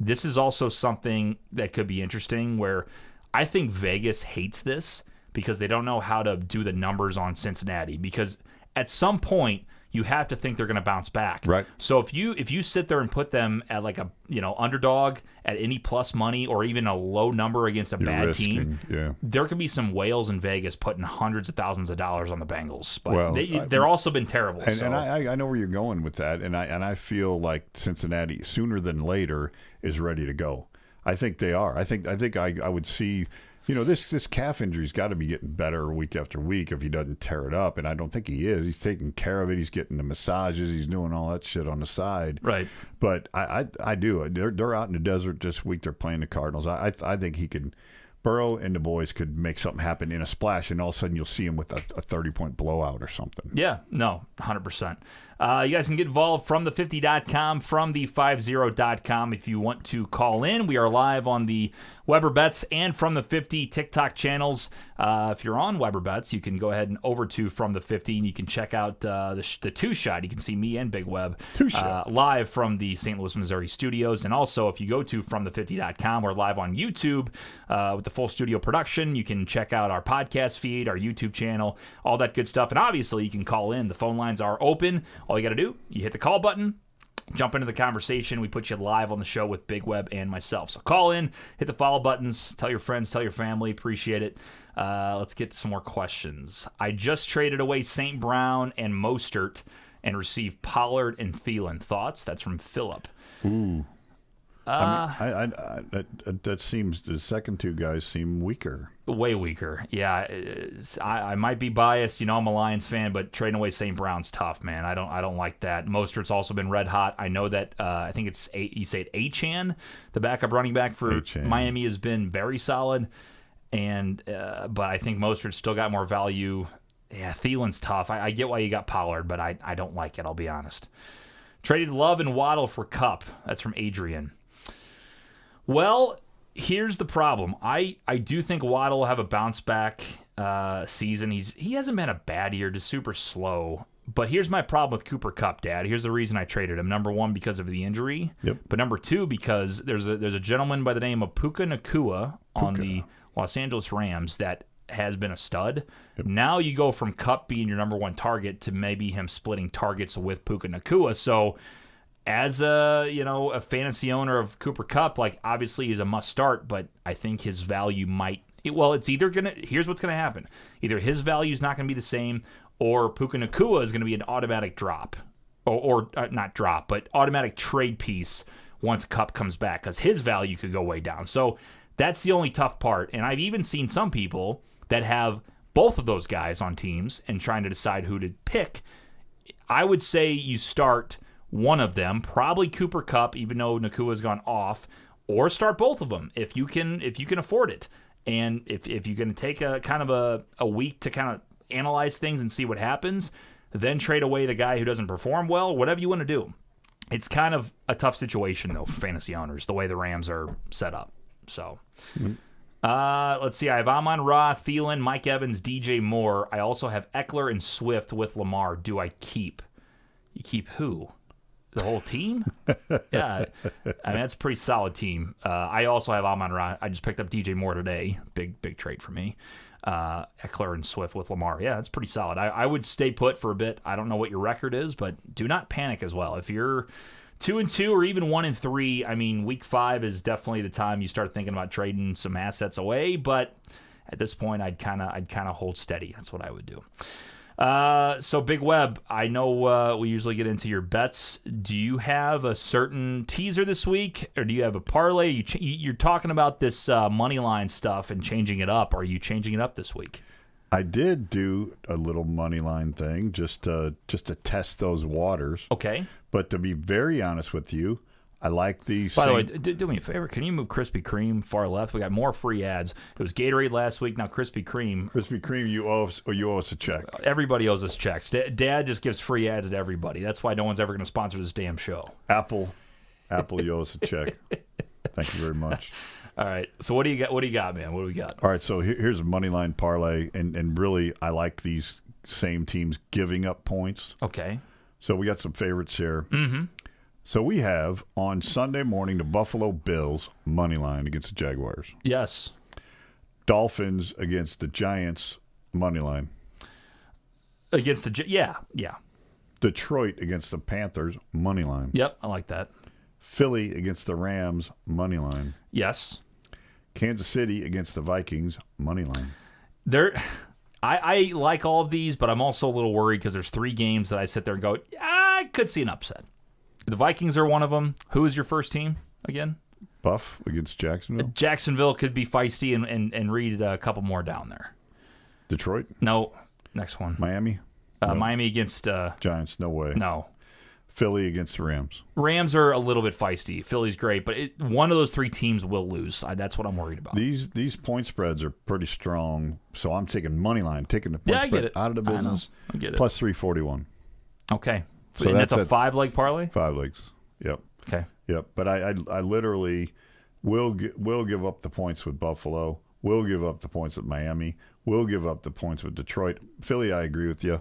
Speaker 1: this is also something that could be interesting where I think Vegas hates this because they don't know how to do the numbers on Cincinnati, because at some point you have to think they're going to bounce back.
Speaker 2: Right.
Speaker 1: So if you sit there and put them at like a underdog at any plus money or even a low number against a bad team, there could be some whales in Vegas putting hundreds of thousands of dollars on the Bengals. But they're also been terrible.
Speaker 2: And I know where you're going with that, and I feel like Cincinnati sooner than later is ready to go. I think they are. I think I would see. This calf injury's got to be getting better week after week if he doesn't tear it up, and I don't think he is. He's taking care of it. He's getting the massages. He's doing all that shit on the side.
Speaker 1: Right.
Speaker 2: But I do. They're out in the desert this week. They're playing the Cardinals. I think he could. Burrow and the boys could make something happen in a splash, and all of a sudden you'll see him with a 30-point blowout or something.
Speaker 1: Yeah, no, 100%. You guys can get involved from the50.com, from the50.com if you want to call in. We are live on the Weber Bets and From the 50 TikTok channels. If you're on Weber Bets, you can go ahead and over to From the 50, and you can check out the two-shot. You can see me and Big Web live from the St. Louis, Missouri studios. And also, if you go to FromThe50.com, we're live on YouTube with the full studio production. You can check out our podcast feed, our YouTube channel, all that good stuff. And obviously, you can call in. The phone lines are open. All you got to do, you hit the call button, jump into the conversation. We put you live on the show with Big Web and myself. So call in, hit the follow buttons, tell your friends, tell your family. Appreciate it. Let's get some more questions. I just traded away St. Brown and Mostert and received Pollard and Thielen. Thoughts? That's from Philip.
Speaker 2: Ooh. That seems, the second two guys seem weaker.
Speaker 1: Way weaker. Yeah, I might be biased. I'm a Lions fan, but trading away St. Brown's tough, man. I don't like that. Mostert's also been red hot. I know that. I think it's Achane, the backup running back for Miami, has been very solid. But I think Mostert's still got more value. Yeah, Thielen's tough. I get why you got Pollard, but I don't like it. I'll be honest. Traded Love and Waddle for Kupp. That's from Adrian. Well, here's the problem. I do think Waddle will have a bounce back season. He hasn't been a bad year, just super slow. But here's my problem with Cooper Kupp, Dad. Here's the reason I traded him. Number one, because of the injury.
Speaker 2: Yep.
Speaker 1: But number two, because there's a gentleman by the name of Puka Nacua on the Los Angeles Rams that has been a stud. Yep. Now you go from Kupp being your number one target to maybe him splitting targets with Puka Nacua. So as a fantasy owner of Cooper Kupp, like, obviously he's a must start, but I think his value it's either here's what's gonna happen. Either his value is not gonna be the same, or Puka Nacua is gonna be an automatic drop, or not drop, but automatic trade piece once Kupp comes back, because his value could go way down. So that's the only tough part. And I've even seen some people that have both of those guys on teams and trying to decide who to pick. I would say you start one of them, probably Cooper Kupp, even though Nakua's gone off, or start both of them if you can afford it. And if you're going to take a kind of a week to kind of analyze things and see what happens, then trade away the guy who doesn't perform well, whatever you want to do. It's kind of a tough situation, though, for fantasy owners, the way the Rams are set up. So, Let's see. I have Amon-Ra, Thielen, Mike Evans, DJ Moore. I also have Eckler and Swift with Lamar. Do I keep? You keep who? The whole team? Yeah. I mean, that's a pretty solid team. I also have Amon-Ra. I just picked up DJ Moore today. Big trade for me. Eckler and Swift with Lamar. Yeah, that's pretty solid. I would stay put for a bit. I don't know what your record is, but do not panic as well. If you're 2-2 or even 1-3, I mean, week 5 is definitely the time you start thinking about trading some assets away. But at this point, I'd kind of hold steady. That's what I would do. So Big Web, I know we usually get into your bets. Do you have a certain teaser this week, or do you have a parlay? You're talking about this money line stuff and changing it up. Are you changing it up this week?
Speaker 2: I did do a little money line thing just to test those waters.
Speaker 1: Okay.
Speaker 2: But to be very honest with you, I like these.
Speaker 1: By the way, do me a favor. Can you move Krispy Kreme far left? We got more free ads. It was Gatorade last week. Now Krispy Kreme.
Speaker 2: Krispy Kreme, you owe us a check.
Speaker 1: Everybody owes us checks. Dad just gives free ads to everybody. That's why no one's ever going to sponsor this damn show.
Speaker 2: Apple, you owe us a check. Thank you very much.
Speaker 1: All right. So what do you got? What do you got, man? What do we got?
Speaker 2: All right. So here's a money line parlay, and really I like these same teams giving up points.
Speaker 1: Okay.
Speaker 2: So we got some favorites here. Mm-hmm. So we have on Sunday morning the Buffalo Bills money line against the Jaguars.
Speaker 1: Yes.
Speaker 2: Dolphins against the Giants money line.
Speaker 1: Against yeah.
Speaker 2: Detroit against the Panthers money line.
Speaker 1: Yep, I like that.
Speaker 2: Philly against the Rams money line.
Speaker 1: Yes.
Speaker 2: Kansas City against the Vikings money line.
Speaker 1: I like all of these, but I'm also a little worried because there's 3 games that I sit there and go, I could see an upset. The Vikings are one of them. Who is your first team again?
Speaker 2: Buff against Jacksonville.
Speaker 1: Jacksonville could be feisty and read a couple more down there.
Speaker 2: Detroit?
Speaker 1: No. Next one.
Speaker 2: Miami?
Speaker 1: No. Miami against...
Speaker 2: Giants? No way.
Speaker 1: No.
Speaker 2: Philly against the Rams.
Speaker 1: Rams are a little bit feisty. Philly's great, but one of those 3 teams will lose. That's what I'm worried about.
Speaker 2: These point spreads are pretty strong, so I'm taking money line, taking the point spread out of the business.
Speaker 1: I get it.
Speaker 2: Plus 341.
Speaker 1: Okay.
Speaker 2: So
Speaker 1: and that's a 5-leg parlay?
Speaker 2: 5 legs. Yep.
Speaker 1: Okay.
Speaker 2: Yep. But I literally will give up the points with Buffalo. Will give up the points with Miami. Will give up the points with Detroit. Philly, I agree with you.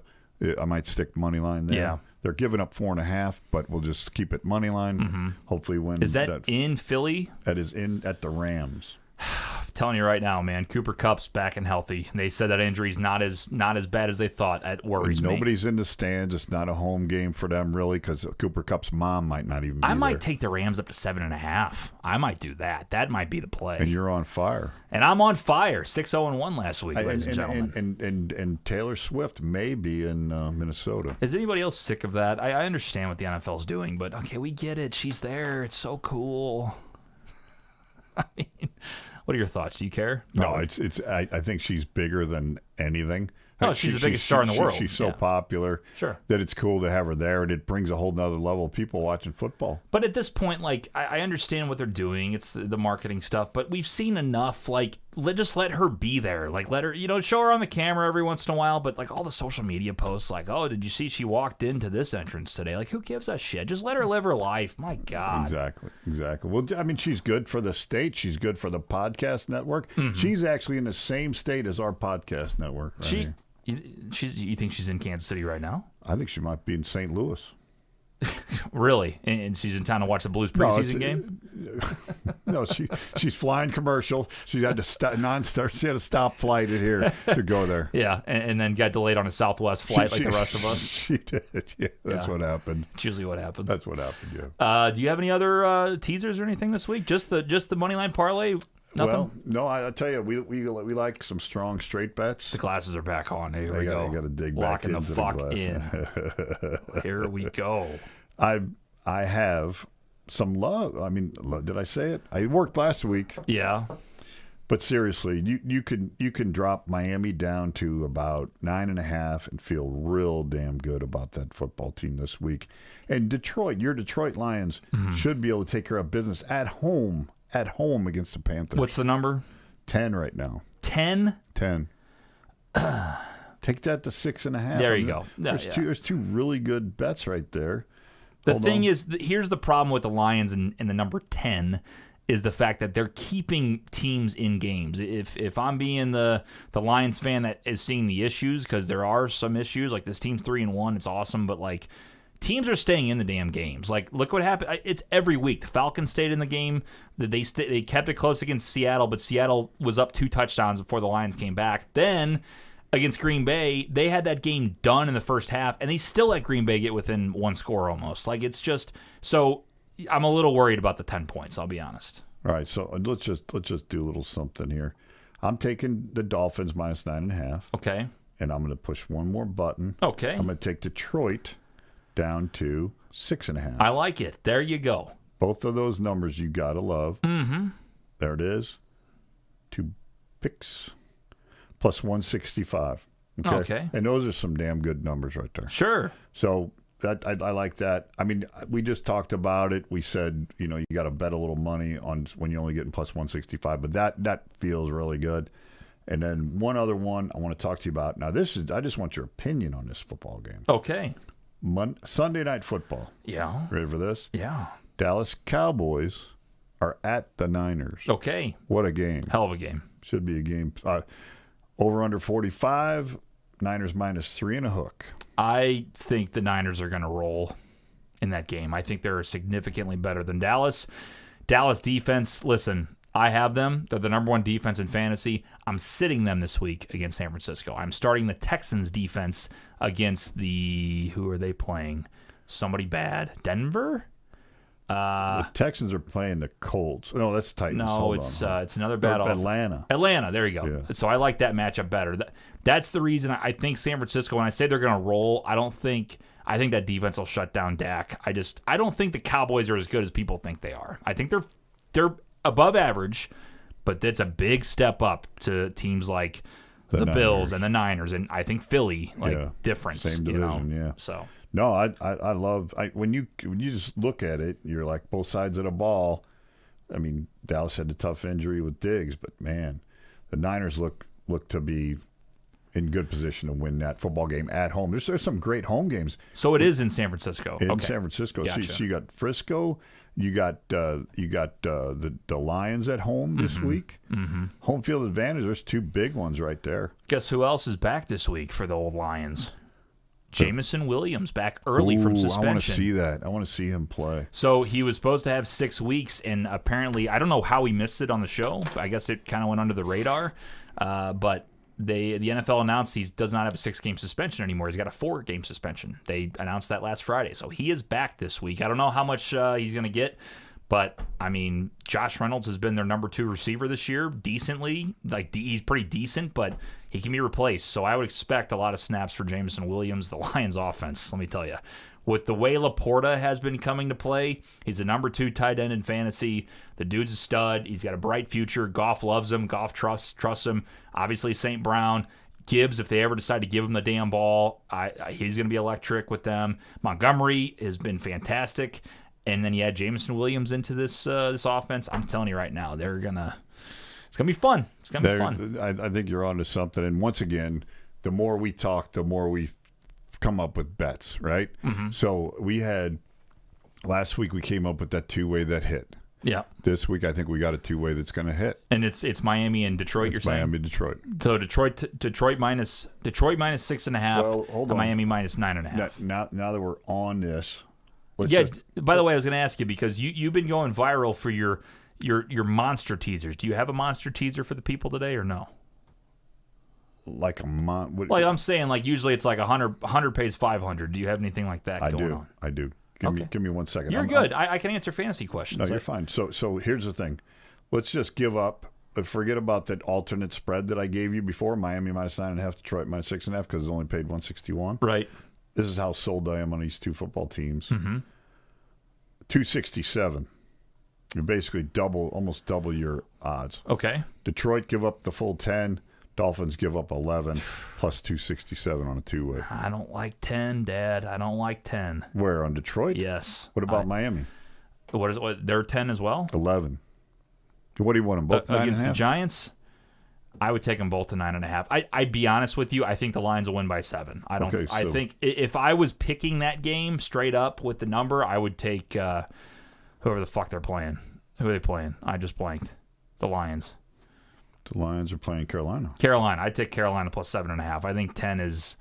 Speaker 2: I might stick money line there.
Speaker 1: Yeah.
Speaker 2: They're giving up 4.5, but we'll just keep it money line. Mm-hmm. Hopefully win.
Speaker 1: Is that in Philly?
Speaker 2: That is at the Rams.
Speaker 1: I'm telling you right now, man, Cooper Kupp's back and healthy. They said that injury's not as bad as they thought. That worries me.
Speaker 2: Nobody's in the stands. It's not a home game for them, really, because Cooper Kupp's mom might not even be
Speaker 1: I might
Speaker 2: there.
Speaker 1: take the Rams up to 7.5. I might do that. That might be the play.
Speaker 2: And you're on fire.
Speaker 1: And I'm on fire. 6-0-1 last week, ladies and gentlemen.
Speaker 2: And Taylor Swift may be in Minnesota.
Speaker 1: Is anybody else sick of that? I understand what the NFL's doing, but okay, we get it. She's there. It's so cool. I mean... What are your thoughts? Do you care?
Speaker 2: No, I think she's bigger than anything.
Speaker 1: Oh, she's the biggest star in the world.
Speaker 2: She's so popular that it's cool to have her there, and it brings a whole nother level of people watching football.
Speaker 1: But at this point, like, I understand what they're doing. It's the marketing stuff, but we've seen enough. Like, just let her be there. Like, let her, show her on the camera every once in a while. But like all the social media posts, like, oh, did you see she walked into this entrance today? Like, who gives a shit? Just let her live her life. My God.
Speaker 2: Exactly. Well, I mean, she's good for the state. She's good for the podcast network. Mm-hmm. She's actually in the same state as our podcast network. Right here.
Speaker 1: You think she's in Kansas City right now?
Speaker 2: I think she might be in St. Louis.
Speaker 1: Really? And she's in town to watch the Blues preseason game?
Speaker 2: No, she's flying commercial. She had to She had a stop flight in here to go there.
Speaker 1: Yeah, and then got delayed on a Southwest flight like the rest of us.
Speaker 2: She did. Yeah, that's what happened.
Speaker 1: It's usually what happens.
Speaker 2: That's what happened. Yeah.
Speaker 1: Do you have any other teasers or anything this week? Just the Moneyline parlay. Nothing?
Speaker 2: Well, no, I tell you, we like some strong straight bets.
Speaker 1: The glasses are back on. Here we go.
Speaker 2: I got to dig
Speaker 1: Locking
Speaker 2: back into
Speaker 1: the fuck
Speaker 2: in.
Speaker 1: Here we go.
Speaker 2: I have some love. I mean, did I say it? I worked last week.
Speaker 1: Yeah.
Speaker 2: But seriously, you can drop Miami down to about 9.5 and feel real damn good about that football team this week. And Detroit, your Detroit Lions should be able to take care of business at home against the Panthers.
Speaker 1: What's the number?
Speaker 2: 10 right now.
Speaker 1: 10?
Speaker 2: 10. Take that to 6.5.
Speaker 1: There you go.
Speaker 2: There's two really good bets right there.
Speaker 1: The thing is, here's the problem with the Lions and the number 10 is the fact that they're keeping teams in games. If I'm being the Lions fan that is seeing the issues, because there are some issues, like this team's 3-1, it's awesome, but like teams are staying in the damn games. Like, look what happened. It's every week. The Falcons stayed in the game. They kept it close against Seattle, but Seattle was up 2 touchdowns before the Lions came back. Then against Green Bay, they had that game done in the first half, and they still let Green Bay get within 1 score almost. Like, it's just so. I'm a little worried about the 10 points. I'll be honest.
Speaker 2: All right, so let's just do a little something here. I'm taking the Dolphins minus 9.5.
Speaker 1: Okay.
Speaker 2: And I'm going to push one more button.
Speaker 1: Okay.
Speaker 2: I'm going to take Detroit down to 6.5.
Speaker 1: I like it. There you go.
Speaker 2: Both of those numbers you got to love.
Speaker 1: Mm-hmm.
Speaker 2: There it is. 2 picks plus 165.
Speaker 1: Okay.
Speaker 2: And those are some damn good numbers right there.
Speaker 1: Sure.
Speaker 2: So that I like that. I mean, we just talked about it. We said, you got to bet a little money on when you're only getting plus 165, but that feels really good. And then one other one I want to talk to you about. Now, I just want your opinion on this football game.
Speaker 1: Okay.
Speaker 2: Sunday Night Football.
Speaker 1: Yeah.
Speaker 2: Ready for this?
Speaker 1: Yeah.
Speaker 2: Dallas Cowboys are at the Niners.
Speaker 1: Okay.
Speaker 2: What a game.
Speaker 1: Hell of a game.
Speaker 2: Should be a game. Over under 45. Niners minus 3 and a hook.
Speaker 1: I think the Niners are going to roll in that game. I think they're significantly better than Dallas. Dallas defense, listen, I have them. They're the number 1 defense in fantasy. I'm sitting them this week against San Francisco. I'm starting the Texans defense against who are they playing? Somebody bad. Denver?
Speaker 2: The Texans are playing the Colts. No, that's Titans.
Speaker 1: No, it's another bad
Speaker 2: Atlanta.
Speaker 1: Atlanta, there you go.
Speaker 2: Yeah.
Speaker 1: So I like that matchup better. That's the reason I think San Francisco, when I say they're going to roll, I think that defense will shut down Dak. I don't think the Cowboys are as good as people think they are. I think they're above average, but that's a big step up to teams like the Bills and the Niners, and I think Philly, difference.
Speaker 2: Same division, yeah.
Speaker 1: So
Speaker 2: no, I love when you just look at it, you're like both sides of the ball. I mean, Dallas had a tough injury with Diggs, but man, the Niners look to be in good position to win that football game at home. There's some great home games.
Speaker 1: So it is in San Francisco.
Speaker 2: In San Francisco,
Speaker 1: Gotcha.
Speaker 2: So you got Frisco, you got the Lions at home this week. Mm-hmm. Home field advantage. There's 2 big ones right there.
Speaker 1: Guess who else is back this week for the old Lions? Jameson Williams back early from suspension.
Speaker 2: I want to see that. I want to see him play.
Speaker 1: So he was supposed to have 6 weeks, and apparently, I don't know how he missed it on the show. I guess it kind of went under the radar. But the NFL announced he does not have a 6-game suspension anymore. He's got a 4-game suspension. They announced that last Friday. So he is back this week. I don't know how much he's going to get. But, I mean, Josh Reynolds has been their number 2 receiver this year, decently. He's pretty decent, but he can be replaced. So I would expect a lot of snaps for Jameson Williams, the Lions offense, let me tell you. With the way Laporta has been coming to play, he's a number 2 tight end in fantasy. The dude's a stud. He's got a bright future. Goff loves him. Goff trusts him. Obviously, St. Brown. Gibbs, if they ever decide to give him the damn ball, he's going to be electric with them. Montgomery has been fantastic. And then you add Jameson Williams into this offense. I'm telling you right now, it's gonna be fun. It's gonna be fun.
Speaker 2: I think you're onto something. And once again, the more we talk, the more we come up with bets, right? Mm-hmm. So last week we came up with that 2-way that hit.
Speaker 1: Yeah.
Speaker 2: This week I think we got a 2-way that's going to hit.
Speaker 1: And it's Miami and Detroit. You're saying
Speaker 2: Miami, Detroit.
Speaker 1: So Detroit minus 6.5.
Speaker 2: Well, hold on.
Speaker 1: Miami minus 9.5.
Speaker 2: Now that we're on this.
Speaker 1: By the way, I was going to ask you because you've been going viral for your monster teasers. Do you have a monster teaser for the people today or no?
Speaker 2: Like a
Speaker 1: like I'm saying, like usually it's like 100 pays 500. Do you have anything like that going on?
Speaker 2: I do. Give me 1 second.
Speaker 1: You're good. I can answer fantasy questions.
Speaker 2: No, you're fine. So here's the thing. Let's just give up. Forget about that alternate spread that I gave you before. Miami minus 9.5, Detroit minus 6.5 because it's only paid 161.
Speaker 1: Right.
Speaker 2: This is how sold I am on these 2 football teams.
Speaker 1: Mm-hmm.
Speaker 2: 267. You're basically almost double your odds.
Speaker 1: Okay.
Speaker 2: Detroit give up the full 10. Dolphins give up 11 plus 267 on a 2-way.
Speaker 1: I don't like 10, Dad. I don't like 10.
Speaker 2: Where, on Detroit?
Speaker 1: Yes.
Speaker 2: What about Miami?
Speaker 1: They're 10 as well?
Speaker 2: 11. What do you want them both?
Speaker 1: Against the Giants? I would take them both to 9.5. I'd be honest with you. I think the Lions will win by 7. I think if I was picking that game straight up with the number, I would take whoever the fuck they're playing. Who are they playing? I just blanked. The Lions.
Speaker 2: The Lions are playing Carolina.
Speaker 1: Carolina. I'd take Carolina plus 7.5. I think 10 is.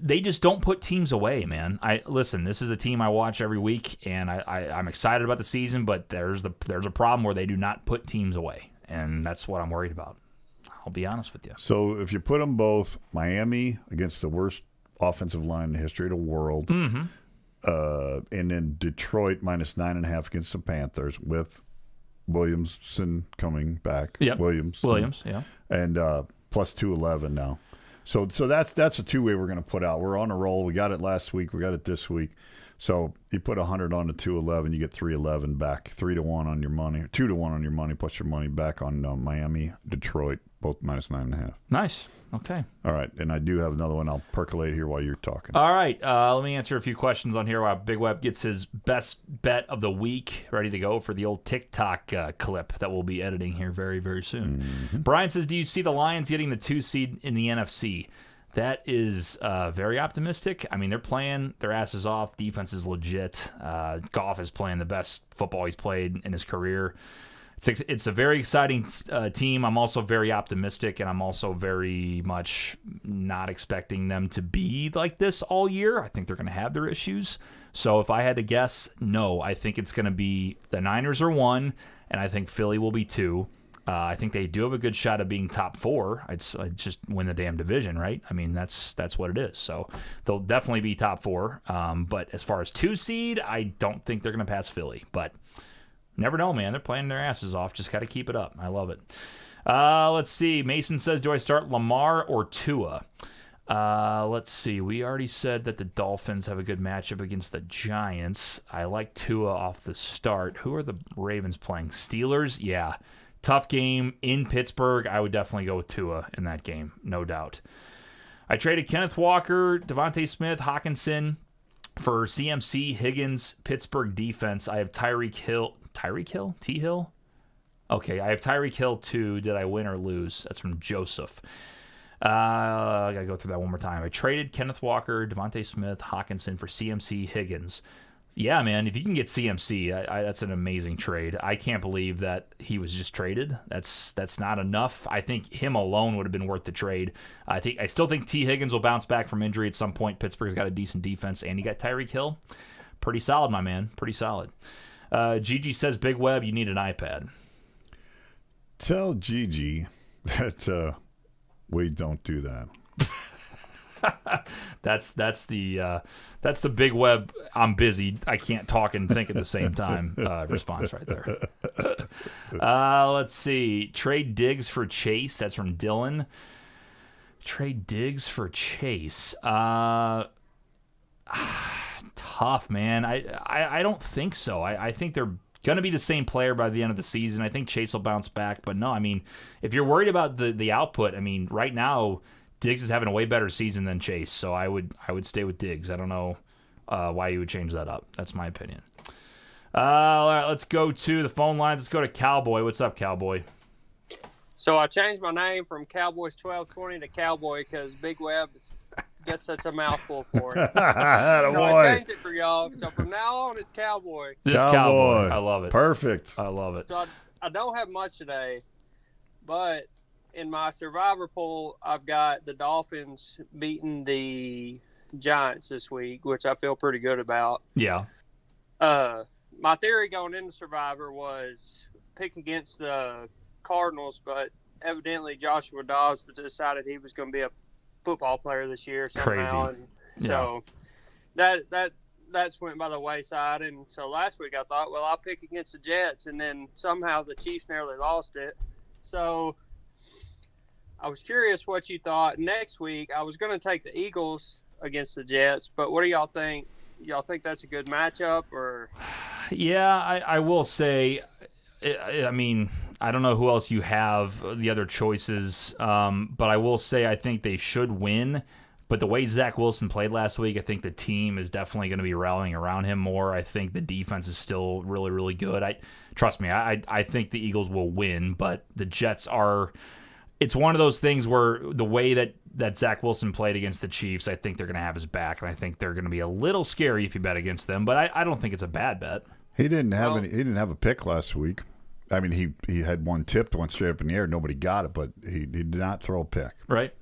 Speaker 1: They just don't put teams away, man. Listen. This is a team I watch every week, and I'm excited about the season. But there's a problem where they do not put teams away, and that's what I'm worried about. I'll be honest with you.
Speaker 2: So if you put them both, Miami against the worst offensive line in the history of the world, and then Detroit minus 9.5 against the Panthers with Williamson coming back.
Speaker 1: Yep.
Speaker 2: Williams,
Speaker 1: yeah.
Speaker 2: and plus 211 now. So that's a two-way we're going to put out. We're on a roll. We got it last week. We got it this week. So you put 100 on the 211, you get 311 back. 3-1 on your money, 2-1 on your money, plus your money back on Miami, Detroit, both minus 9.5.
Speaker 1: Nice. Okay.
Speaker 2: All right, and I do have another one. I'll percolate here while you're talking.
Speaker 1: All right. Let me answer a few questions on here while Big Web gets his best bet of the week ready to go for the old TikTok clip that we'll be editing here very, very soon.
Speaker 2: Mm-hmm.
Speaker 1: Brian says, do you see the Lions getting the 2 seed in the NFC? That is very optimistic. I mean, they're playing their asses off. Defense is legit. Goff is playing the best football he's played in his career. It's a very exciting team. I'm also very optimistic, and I'm also very much not expecting them to be like this all year. I think they're going to have their issues. So if I had to guess, no, I think it's going to be the Niners are 1, and I think Philly will be 2. I think they do have a good shot of being top 4. I'd just win the damn division, right? I mean, that's what it is. So they'll definitely be top 4. But as far as 2 seed, I don't think they're going to pass Philly. But never know, man. They're playing their asses off. Just got to keep it up. I love it. Let's see. Mason says, do I start Lamar or Tua? Let's see. We already said that the Dolphins have a good matchup against the Giants. I like Tua off the start. Who are the Ravens playing? Steelers? Yeah. Tough game in Pittsburgh. I would definitely go with Tua in that game, no doubt. I traded Kenneth Walker, Devontae Smith, Hawkinson for CMC, Higgins, Pittsburgh defense. I have Tyreek Hill. Tyreek Hill? T-Hill? Okay, I have Tyreek Hill too. Did I win or lose? That's from Joseph. I got to go through that one more time. I traded Kenneth Walker, Devontae Smith, Hawkinson for CMC, Higgins. Yeah, man, if you can get CMC, that's an amazing trade. I can't believe that he was just traded. That's not enough. I think him alone would have been worth the trade. I still think T. Higgins will bounce back from injury at some point. Pittsburgh's got a decent defense, and you got Tyreek Hill. Pretty solid, my man. Pretty solid. Gigi says, Big Web, you need an iPad.
Speaker 2: Tell Gigi that we don't do that.
Speaker 1: That's the Big Web. I'm busy. I can't talk and think at the same time. Response right there. Let's see. Trade Diggs for Chase. That's from Dylan. Trade Diggs for Chase. Tough, man. I don't think so. I think they're going to be the same player by the end of the season. I think Chase will bounce back. But no, I mean, if you're worried about the output, I mean, right now, Diggs is having a way better season than Chase, so I would stay with Diggs. I don't know why you would change that up. That's my opinion. All right, let's go to the phone lines. Let's go to Cowboy. What's up, Cowboy?
Speaker 4: So I changed my name from Cowboys 1220 to Cowboy because Big Web guess that's a mouthful for it. I changed it for y'all. So from now on, it's Cowboy.
Speaker 1: Just Cowboy. I love it.
Speaker 2: Perfect.
Speaker 1: I love it.
Speaker 4: So I don't have much today, but in my Survivor pool, I've got the Dolphins beating the Giants this week, which I feel pretty good about.
Speaker 1: Yeah.
Speaker 4: My theory going into Survivor was pick against the Cardinals, but evidently Joshua Dobbs decided he was going to be a football player this year somehow.
Speaker 1: Crazy.
Speaker 4: And so that's went by the wayside. And so last week I thought, well, I'll pick against the Jets, and then somehow the Chiefs nearly lost it. So I was curious what you thought. Next week, I was going to take the Eagles against the Jets, but what do y'all think? Y'all think that's a good matchup? Or?
Speaker 1: Yeah, I will say, I mean, I don't know who else you have, the other choices, but I will say I think they should win. But the way Zach Wilson played last week, I think the team is definitely going to be rallying around him more. I think the defense is still really, really good. Trust me, I think the Eagles will win, but the Jets are – it's one of those things where the way that Zach Wilson played against the Chiefs, I think they're going to have his back, and I think they're going to be a little scary if you bet against them, but I don't think it's a bad bet.
Speaker 2: He didn't have
Speaker 4: Well-
Speaker 2: any. He didn't have a pick last week. I mean, he had one tipped, went straight up in the air. Nobody got it, but he did not throw a pick.
Speaker 1: Right.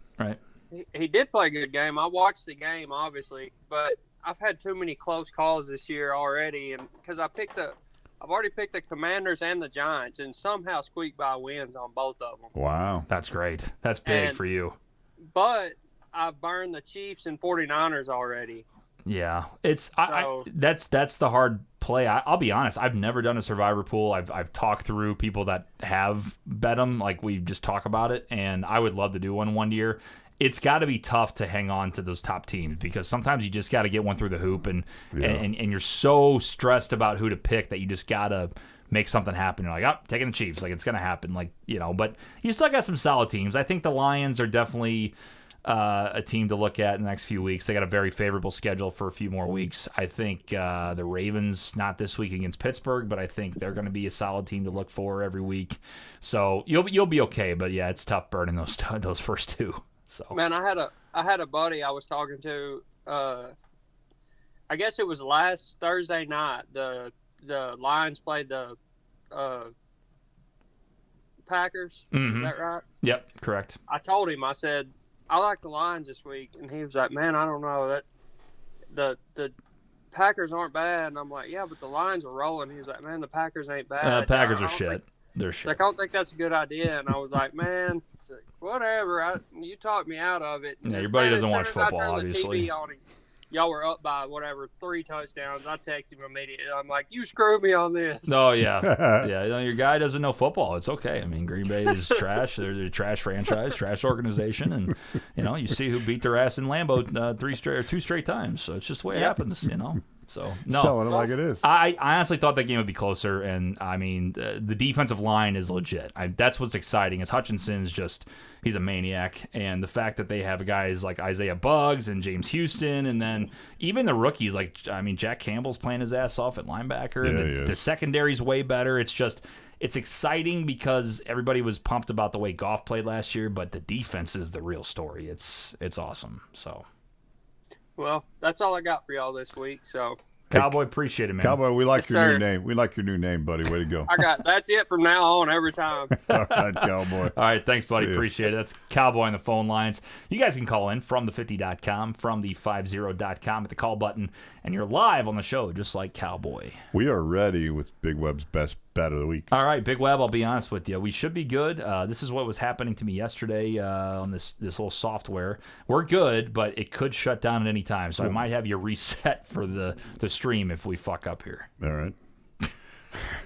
Speaker 4: He did play a good game. I watched the game, obviously, but I've had too many close calls this year already, and because I've already picked the Commanders and the Giants, and somehow squeaked by wins on both of them.
Speaker 2: Wow.
Speaker 1: That's great. That's big
Speaker 4: And-
Speaker 1: for you.
Speaker 4: But I've burned the Chiefs and 49ers already.
Speaker 1: Yeah, that's the hard play. I'll be honest. I've never done a survivor pool. I've talked through people that have bet them, like we just talk about it, and I would love to do one year. It's got to be tough to hang on to those top teams because sometimes you just got to get one through the hoop, and you're so stressed about who to pick that you just got to make something happen. You're like, oh, taking the Chiefs, like it's gonna happen, like But you still got some solid teams. I think the Lions are definitely a team to look at in the next few weeks. They got a very favorable schedule for a few more weeks. I think the Ravens, not this week against Pittsburgh, but I think they're going to be a solid team to look for every week. So you'll be okay. But yeah, it's tough burning those first two. So
Speaker 4: Man, I had a buddy I was talking to. I guess it was last Thursday night. The Lions played the Packers.
Speaker 1: Mhm.
Speaker 4: Is that right?
Speaker 1: Yep, correct.
Speaker 4: I told him, I said, I like the Lions this week, and he was like, "Man, I don't know that the Packers aren't bad." And I'm like, "Yeah, but the Lions are rolling." He was like, "Man, the Packers ain't bad."
Speaker 1: Packers
Speaker 4: I
Speaker 1: are
Speaker 4: don't
Speaker 1: shit.
Speaker 4: think-
Speaker 1: They're
Speaker 4: Like,
Speaker 1: shit.
Speaker 4: I don't think that's a good idea. And I was like, "Man, it's like, whatever. You talked me out of it."
Speaker 1: Yeah, your
Speaker 4: As
Speaker 1: buddy
Speaker 4: soon
Speaker 1: doesn't watch
Speaker 4: as I
Speaker 1: football,
Speaker 4: turned the
Speaker 1: obviously.
Speaker 4: TV on, y'all were up by whatever 3 touchdowns. I texted him immediately. I'm like, "You screwed me on this."
Speaker 1: Oh yeah, yeah. Your guy doesn't know football. It's okay. I mean, Green Bay is trash. They're a trash franchise, trash organization, and you see who beat their ass in Lambeau 2 straight times. So it's just the way it happens. So no,
Speaker 2: Telling it like it is.
Speaker 1: I honestly thought that game would be closer, and I mean the defensive line is legit. That's what's exciting. Is Hutchinson's he's a maniac, and the fact that they have guys like Isaiah Buggs and James Houston, and then even the rookies Jack Campbell's playing his ass off at linebacker.
Speaker 2: Yeah,
Speaker 1: and
Speaker 2: he is.
Speaker 1: the secondary's way better. It's exciting because everybody was pumped about the way Goff played last year, but the defense is the real story. It's awesome. So.
Speaker 4: Well, that's all I got for y'all this week. So
Speaker 1: Cowboy, appreciate it, man.
Speaker 2: Cowboy, we like
Speaker 4: Yes,
Speaker 2: your
Speaker 4: sir.
Speaker 2: new name. We like your new name, buddy. Way to go.
Speaker 4: that's it from now on every time.
Speaker 2: All right, Cowboy.
Speaker 1: All right, thanks, buddy.
Speaker 2: See ya.
Speaker 1: Appreciate it. That's Cowboy on the phone lines. You guys can call in from the50.com, from the 50.com at the call button, and you're live on the show just like Cowboy.
Speaker 2: We are ready with Big Web's best bet of the week.
Speaker 1: All right, Big Web, I'll be honest with you. We should be good. This is what was happening to me yesterday on this little software. We're good, but it could shut down at any time, so I might have you reset for the stream if we fuck up here.
Speaker 2: All right.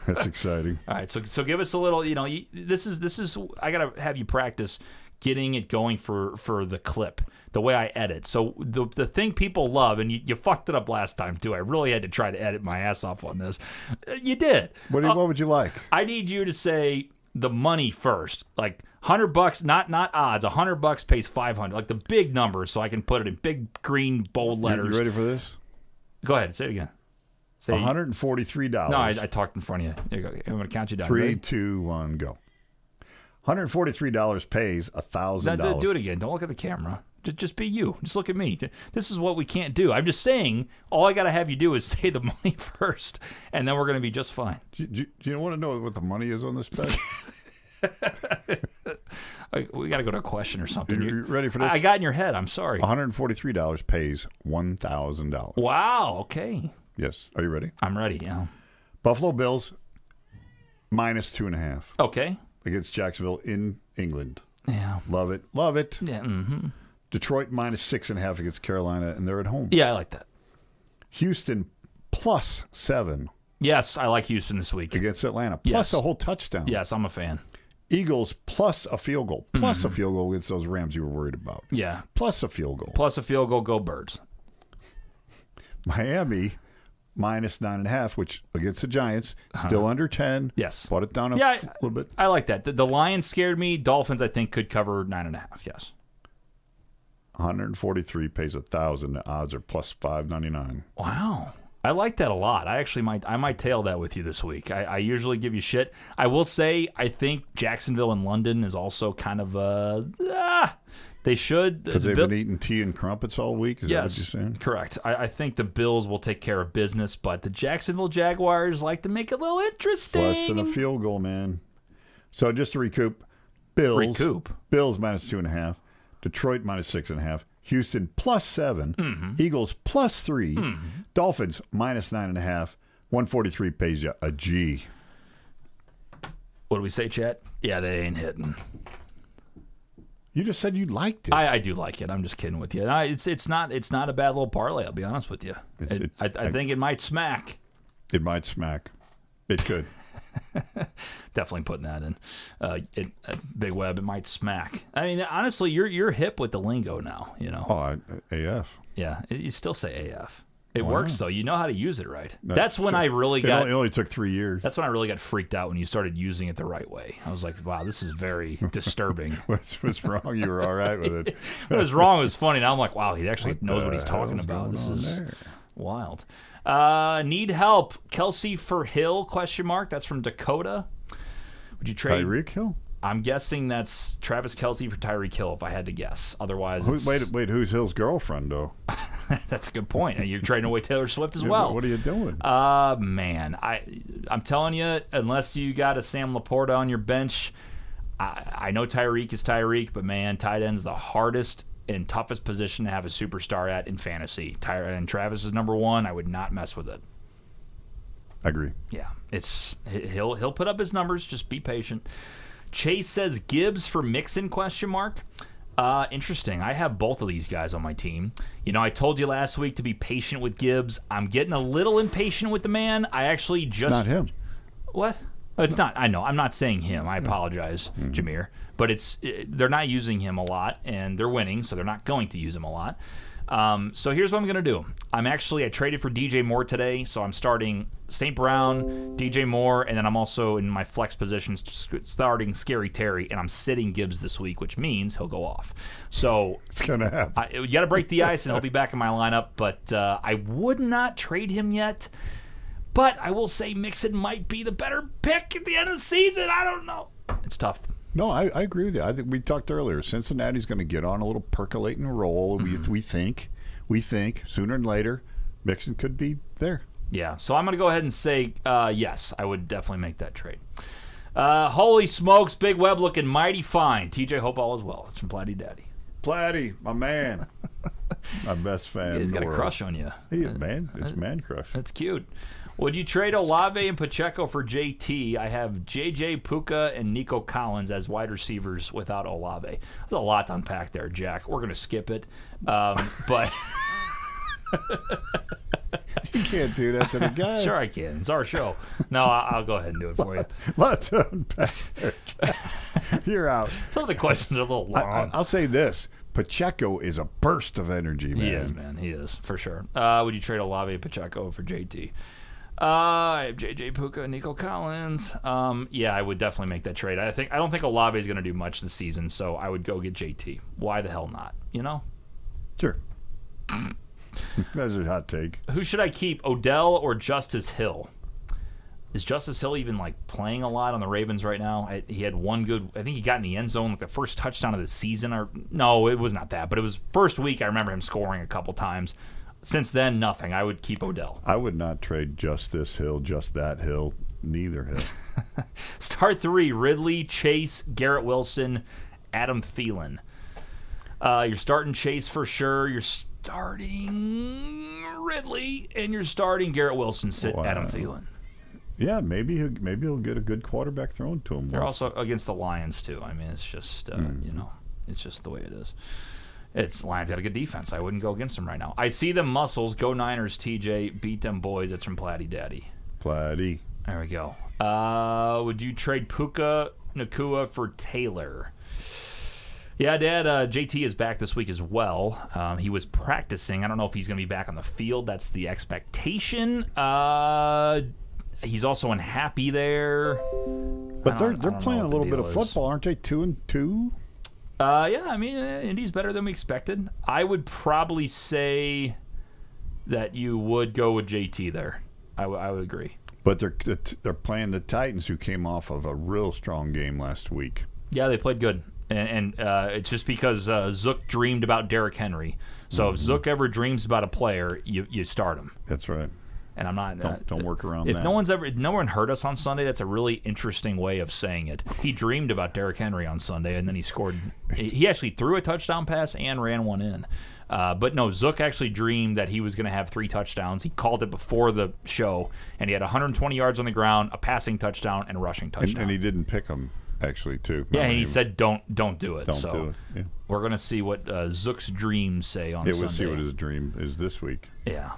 Speaker 2: That's exciting.
Speaker 1: All right, so give us a little. This is I gotta have you practice getting it going for the clip, the way I edit. So the thing people love, and you fucked it up last time too. I really had to try to edit my ass off on this. You did.
Speaker 2: What would you like?
Speaker 1: I need you to say the money first, like $100, not odds. $100 pays 500, like the big number, so I can put it in big green bold letters.
Speaker 2: You ready for this?
Speaker 1: Go ahead, say it again. Say
Speaker 2: $143.
Speaker 1: No, I talked in front of you. Here you go. I'm gonna count you down.
Speaker 2: 3,
Speaker 1: Ready?
Speaker 2: 2, 1, go. $143 pays $1,000.
Speaker 1: No, do it again. Don't look at the camera. Just be you. Just look at me. This is what we can't do. I'm just saying, all I got to have you do is say the money first, and then we're going to be just fine.
Speaker 2: Do you want to know what the money is on this bet?
Speaker 1: We got to go to a question or something.
Speaker 2: You ready for this?
Speaker 1: I got in your head. I'm sorry.
Speaker 2: $143 pays $1,000.
Speaker 1: Wow. Okay.
Speaker 2: Yes. Are you ready?
Speaker 1: I'm ready. Yeah.
Speaker 2: Buffalo Bills minus 2.5
Speaker 1: Okay.
Speaker 2: against Jacksonville in England.
Speaker 1: Yeah.
Speaker 2: Love it. Love it.
Speaker 1: Yeah. Mm-hmm.
Speaker 2: Detroit minus 6.5 against Carolina, and they're at home.
Speaker 1: Yeah, I like that.
Speaker 2: Houston plus 7
Speaker 1: Yes, I like Houston this week.
Speaker 2: against Atlanta, plus
Speaker 1: Yes.
Speaker 2: a whole touchdown.
Speaker 1: Yes, I'm a fan.
Speaker 2: Eagles plus a field goal, plus a field goal against those Rams you were worried about,
Speaker 1: Yeah.
Speaker 2: plus a field goal.
Speaker 1: Plus a field goal, go Birds.
Speaker 2: Miami minus 9.5, which against the Giants, still under 10.
Speaker 1: Yes.
Speaker 2: Brought it down a
Speaker 1: Yeah,
Speaker 2: little bit.
Speaker 1: I like that. The Lions scared me. Dolphins, I think, could cover 9.5. Yes.
Speaker 2: 143 pays 1,000. The odds are plus 599.
Speaker 1: Wow. I like that a lot. I might tail that with you this week. I usually give you shit. I will say I think Jacksonville and London is also kind of They should.
Speaker 2: Because they've been eating tea and crumpets all week? Is that what you're saying?
Speaker 1: Correct. I think the Bills will take care of business, but the Jacksonville Jaguars like to make it a little interesting.
Speaker 2: Less than a field goal, man. So just to recoup, Bills -2.5, Detroit -6.5, Houston +7, Eagles +3, Dolphins -9.5. 143 pays you a G.
Speaker 1: What do we say, Chet? Yeah, they ain't hitting.
Speaker 2: You just said you liked it.
Speaker 1: I do like it. I'm just kidding with you. It's not a bad little parlay. I'll be honest with you. I think it might smack.
Speaker 2: It might smack. It could.
Speaker 1: Definitely putting that in. Big Web, it might smack. I mean, honestly, you're hip with the lingo now. You know.
Speaker 2: Oh, AF.
Speaker 1: Yeah, you still say AF. It works though. You know how to use it right. That's when I really
Speaker 2: It only took 3 years.
Speaker 1: That's when I really got freaked out when you started using it the right way. I was like, wow, this is very disturbing.
Speaker 2: What's wrong? You were all right with it.
Speaker 1: What was wrong was funny. Now I'm like, wow, he actually knows what he's talking about. This is wild. Need help. Kelsey for Hill? ? That's from Dakota. Would you trade
Speaker 2: Tyreek Hill?
Speaker 1: I'm guessing that's Travis Kelsey for Tyreek Hill, if I had to guess. Otherwise,
Speaker 2: wait, who's Hill's girlfriend, though?
Speaker 1: That's a good point. You're trading away Taylor Swift as well.
Speaker 2: What are you doing?
Speaker 1: Man, I'm telling you, unless you got a Sam Laporta on your bench, I know Tyreek is Tyreek, but man, tight end's the hardest and toughest position to have a superstar at in fantasy. And Travis is number one. I would not mess with it.
Speaker 2: I agree.
Speaker 1: Yeah, he'll put up his numbers. Just be patient. Chase says Gibbs for Mixon ? Interesting. I have both of these guys on my team. You know, I told you last week to be patient with Gibbs. I'm getting a little impatient with the man. I actually just...
Speaker 2: It's not him.
Speaker 1: What? It's not. I know. I'm not saying him. I apologize, Jameer. But they're not using him a lot, and they're winning, so they're not going to use him a lot. So here's what I'm going to do. I traded for DJ Moore today, so I'm starting St. Brown, DJ Moore, and then I'm also in my flex positions starting Scary Terry, and I'm sitting Gibbs this week, which means he'll go off. So
Speaker 2: it's going to happen.
Speaker 1: You got to break the ice, and he'll be back in my lineup, but I would not trade him yet. But I will say Mixon might be the better pick at the end of the season. I don't know. It's tough.
Speaker 2: No, I agree with you. I think we talked earlier. Cincinnati's going to get on a little percolating roll. We think sooner than later, Mixon could be there.
Speaker 1: Yeah, so I'm going to go ahead and say yes. I would definitely make that trade. Holy smokes, Big Web looking mighty fine. TJ, hope all is well. It's from Platty Daddy.
Speaker 2: Platty, my man. My best fan.
Speaker 1: He's got a crush on you.
Speaker 2: Hey, man. It's man crush.
Speaker 1: That's cute. Would you trade Olave and Pacheco for JT? I have JJ Puka and Nico Collins as wide receivers without Olave. There's a lot to unpack there, Jack. We're going to skip it. But
Speaker 2: you can't do that to the guy.
Speaker 1: Sure I can. It's our show. No, I'll go ahead and do it for you.
Speaker 2: Lots to unpack there, Jack. You're out.
Speaker 1: Some of the questions are a little long.
Speaker 2: I'll say this. Pacheco is a burst of energy, man.
Speaker 1: He is, man. He is, for sure. Would you trade Olave and Pacheco for JT? I have JJ Puka and Nico Collins. Yeah, I would definitely make that trade. I don't think Olave is going to do much this season, so I would go get JT. Why the hell not? You know?
Speaker 2: Sure. That's a hot take.
Speaker 1: Who should I keep, Odell or Justice Hill? Is Justice Hill even playing a lot on the Ravens right now? He had one good. I think he got in the end zone, the first touchdown of the season. Or no, it was not that, but it was first week. I remember him scoring a couple times. Since then, nothing. I would keep Odell.
Speaker 2: I would not trade just this Hill, just that Hill, neither Hill.
Speaker 1: Start three: Ridley, Chase, Garrett Wilson, Adam Thielen. You're starting Chase for sure. You're starting Ridley, and you're starting Garrett Wilson. Adam Thielen.
Speaker 2: Yeah, maybe he'll get a good quarterback thrown to him.
Speaker 1: They're also against the Lions too. I mean, it's just it's just the way it is. Lions got a good defense. I wouldn't go against them right now. I see them muscles. Go Niners, TJ. Beat them boys. It's from Platty Daddy.
Speaker 2: Platty.
Speaker 1: There we go. Would you trade Puka Nacua for Taylor? Yeah, Dad. JT is back this week as well. He was practicing. I don't know if he's going to be back on the field. That's the expectation. He's also unhappy there.
Speaker 2: But they're playing a little bit of football, aren't they? 2-2.
Speaker 1: Yeah, I mean, Indy's better than we expected. I would probably say that you would go with JT there. I would agree.
Speaker 2: But they're playing the Titans, who came off of a real strong game last week.
Speaker 1: Yeah, they played good. And it's just because Zook dreamed about Derrick Henry. So if Zook ever dreams about a player, you start him.
Speaker 2: That's right.
Speaker 1: And I'm not.
Speaker 2: Don't work around
Speaker 1: if
Speaker 2: that.
Speaker 1: no one heard us on Sunday, that's a really interesting way of saying it. He dreamed about Derrick Henry on Sunday, and then he scored. He actually threw a touchdown pass and ran one in. But no, Zook actually dreamed that he was going to have 3 touchdowns. He called it before the show, and he had 120 yards on the ground, a passing touchdown, and a rushing touchdown.
Speaker 2: And he didn't pick him, actually, too.
Speaker 1: Yeah, and he said, "Don't do it."
Speaker 2: Don't
Speaker 1: so
Speaker 2: do it. Yeah.
Speaker 1: we're going to see what Zook's dreams say on Sunday.
Speaker 2: We'll see what his dream is this week.
Speaker 1: Yeah.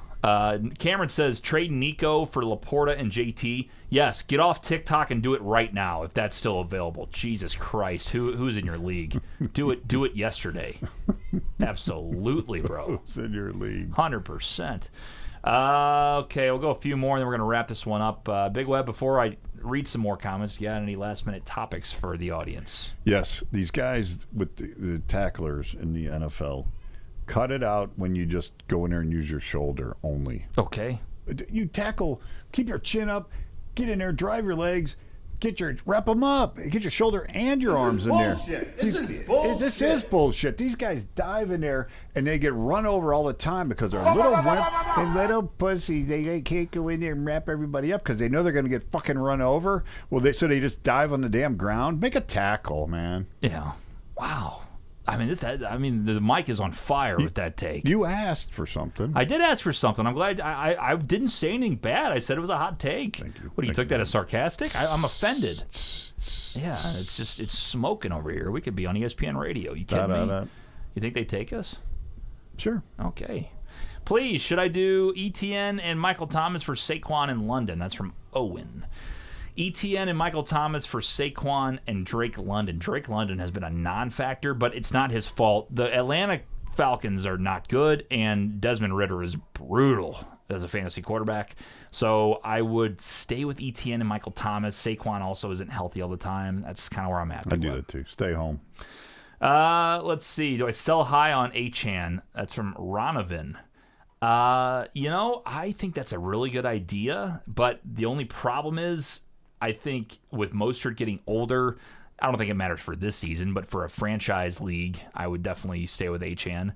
Speaker 1: Cameron says, trade Nico for Laporta and JT. Yes, get off TikTok and do it right now if that's still available. Jesus Christ, who's in your league? Do it yesterday. Absolutely, bro.
Speaker 2: Who's in your league?
Speaker 1: 100%. Okay, we'll go a few more, and then we're going to wrap this one up. Big Web, before I read some more comments, you got any last-minute topics for the audience?
Speaker 2: Yes, these guys with the tacklers in the NFL, cut it out when you just go in there and use your shoulder only.
Speaker 1: Okay.
Speaker 2: You tackle, keep your chin up, get in there, drive your legs, wrap them up, get your shoulder and your arms in there. This is bullshit. These guys dive in there and they get run over all the time because they're little pussies. They can't go in there and wrap everybody up because they know they're going to get fucking run over. Well, so they just dive on the damn ground. Make a tackle, man.
Speaker 1: Yeah. Wow. I mean, the mic is on fire with that take.
Speaker 2: You asked for something.
Speaker 1: I did ask for something. I'm glad I didn't say anything bad. I said it was a hot take.
Speaker 2: Thank you.
Speaker 1: What, you took that as sarcastic? I'm offended. Yeah,
Speaker 2: Yeah,
Speaker 1: it's smoking over here. We could be on ESPN Radio. You kidding me? You think they take us?
Speaker 2: Sure.
Speaker 1: Okay. Please, should I do ETN and Michael Thomas for Saquon in London? That's from Owen. ETN and Michael Thomas for Saquon and Drake London. Drake London has been a non-factor, but it's not his fault. The Atlanta Falcons are not good, and Desmond Ridder is brutal as a fantasy quarterback. So I would stay with ETN and Michael Thomas. Saquon also isn't healthy all the time. That's kind of where I'm at.
Speaker 2: I do that too. Stay home.
Speaker 1: Let's see. Do I sell high on Achane? That's from Ronovan. I think that's a really good idea, but the only problem is I think with Mostert getting older, I don't think it matters for this season, but for a franchise league, I would definitely stay with Achane.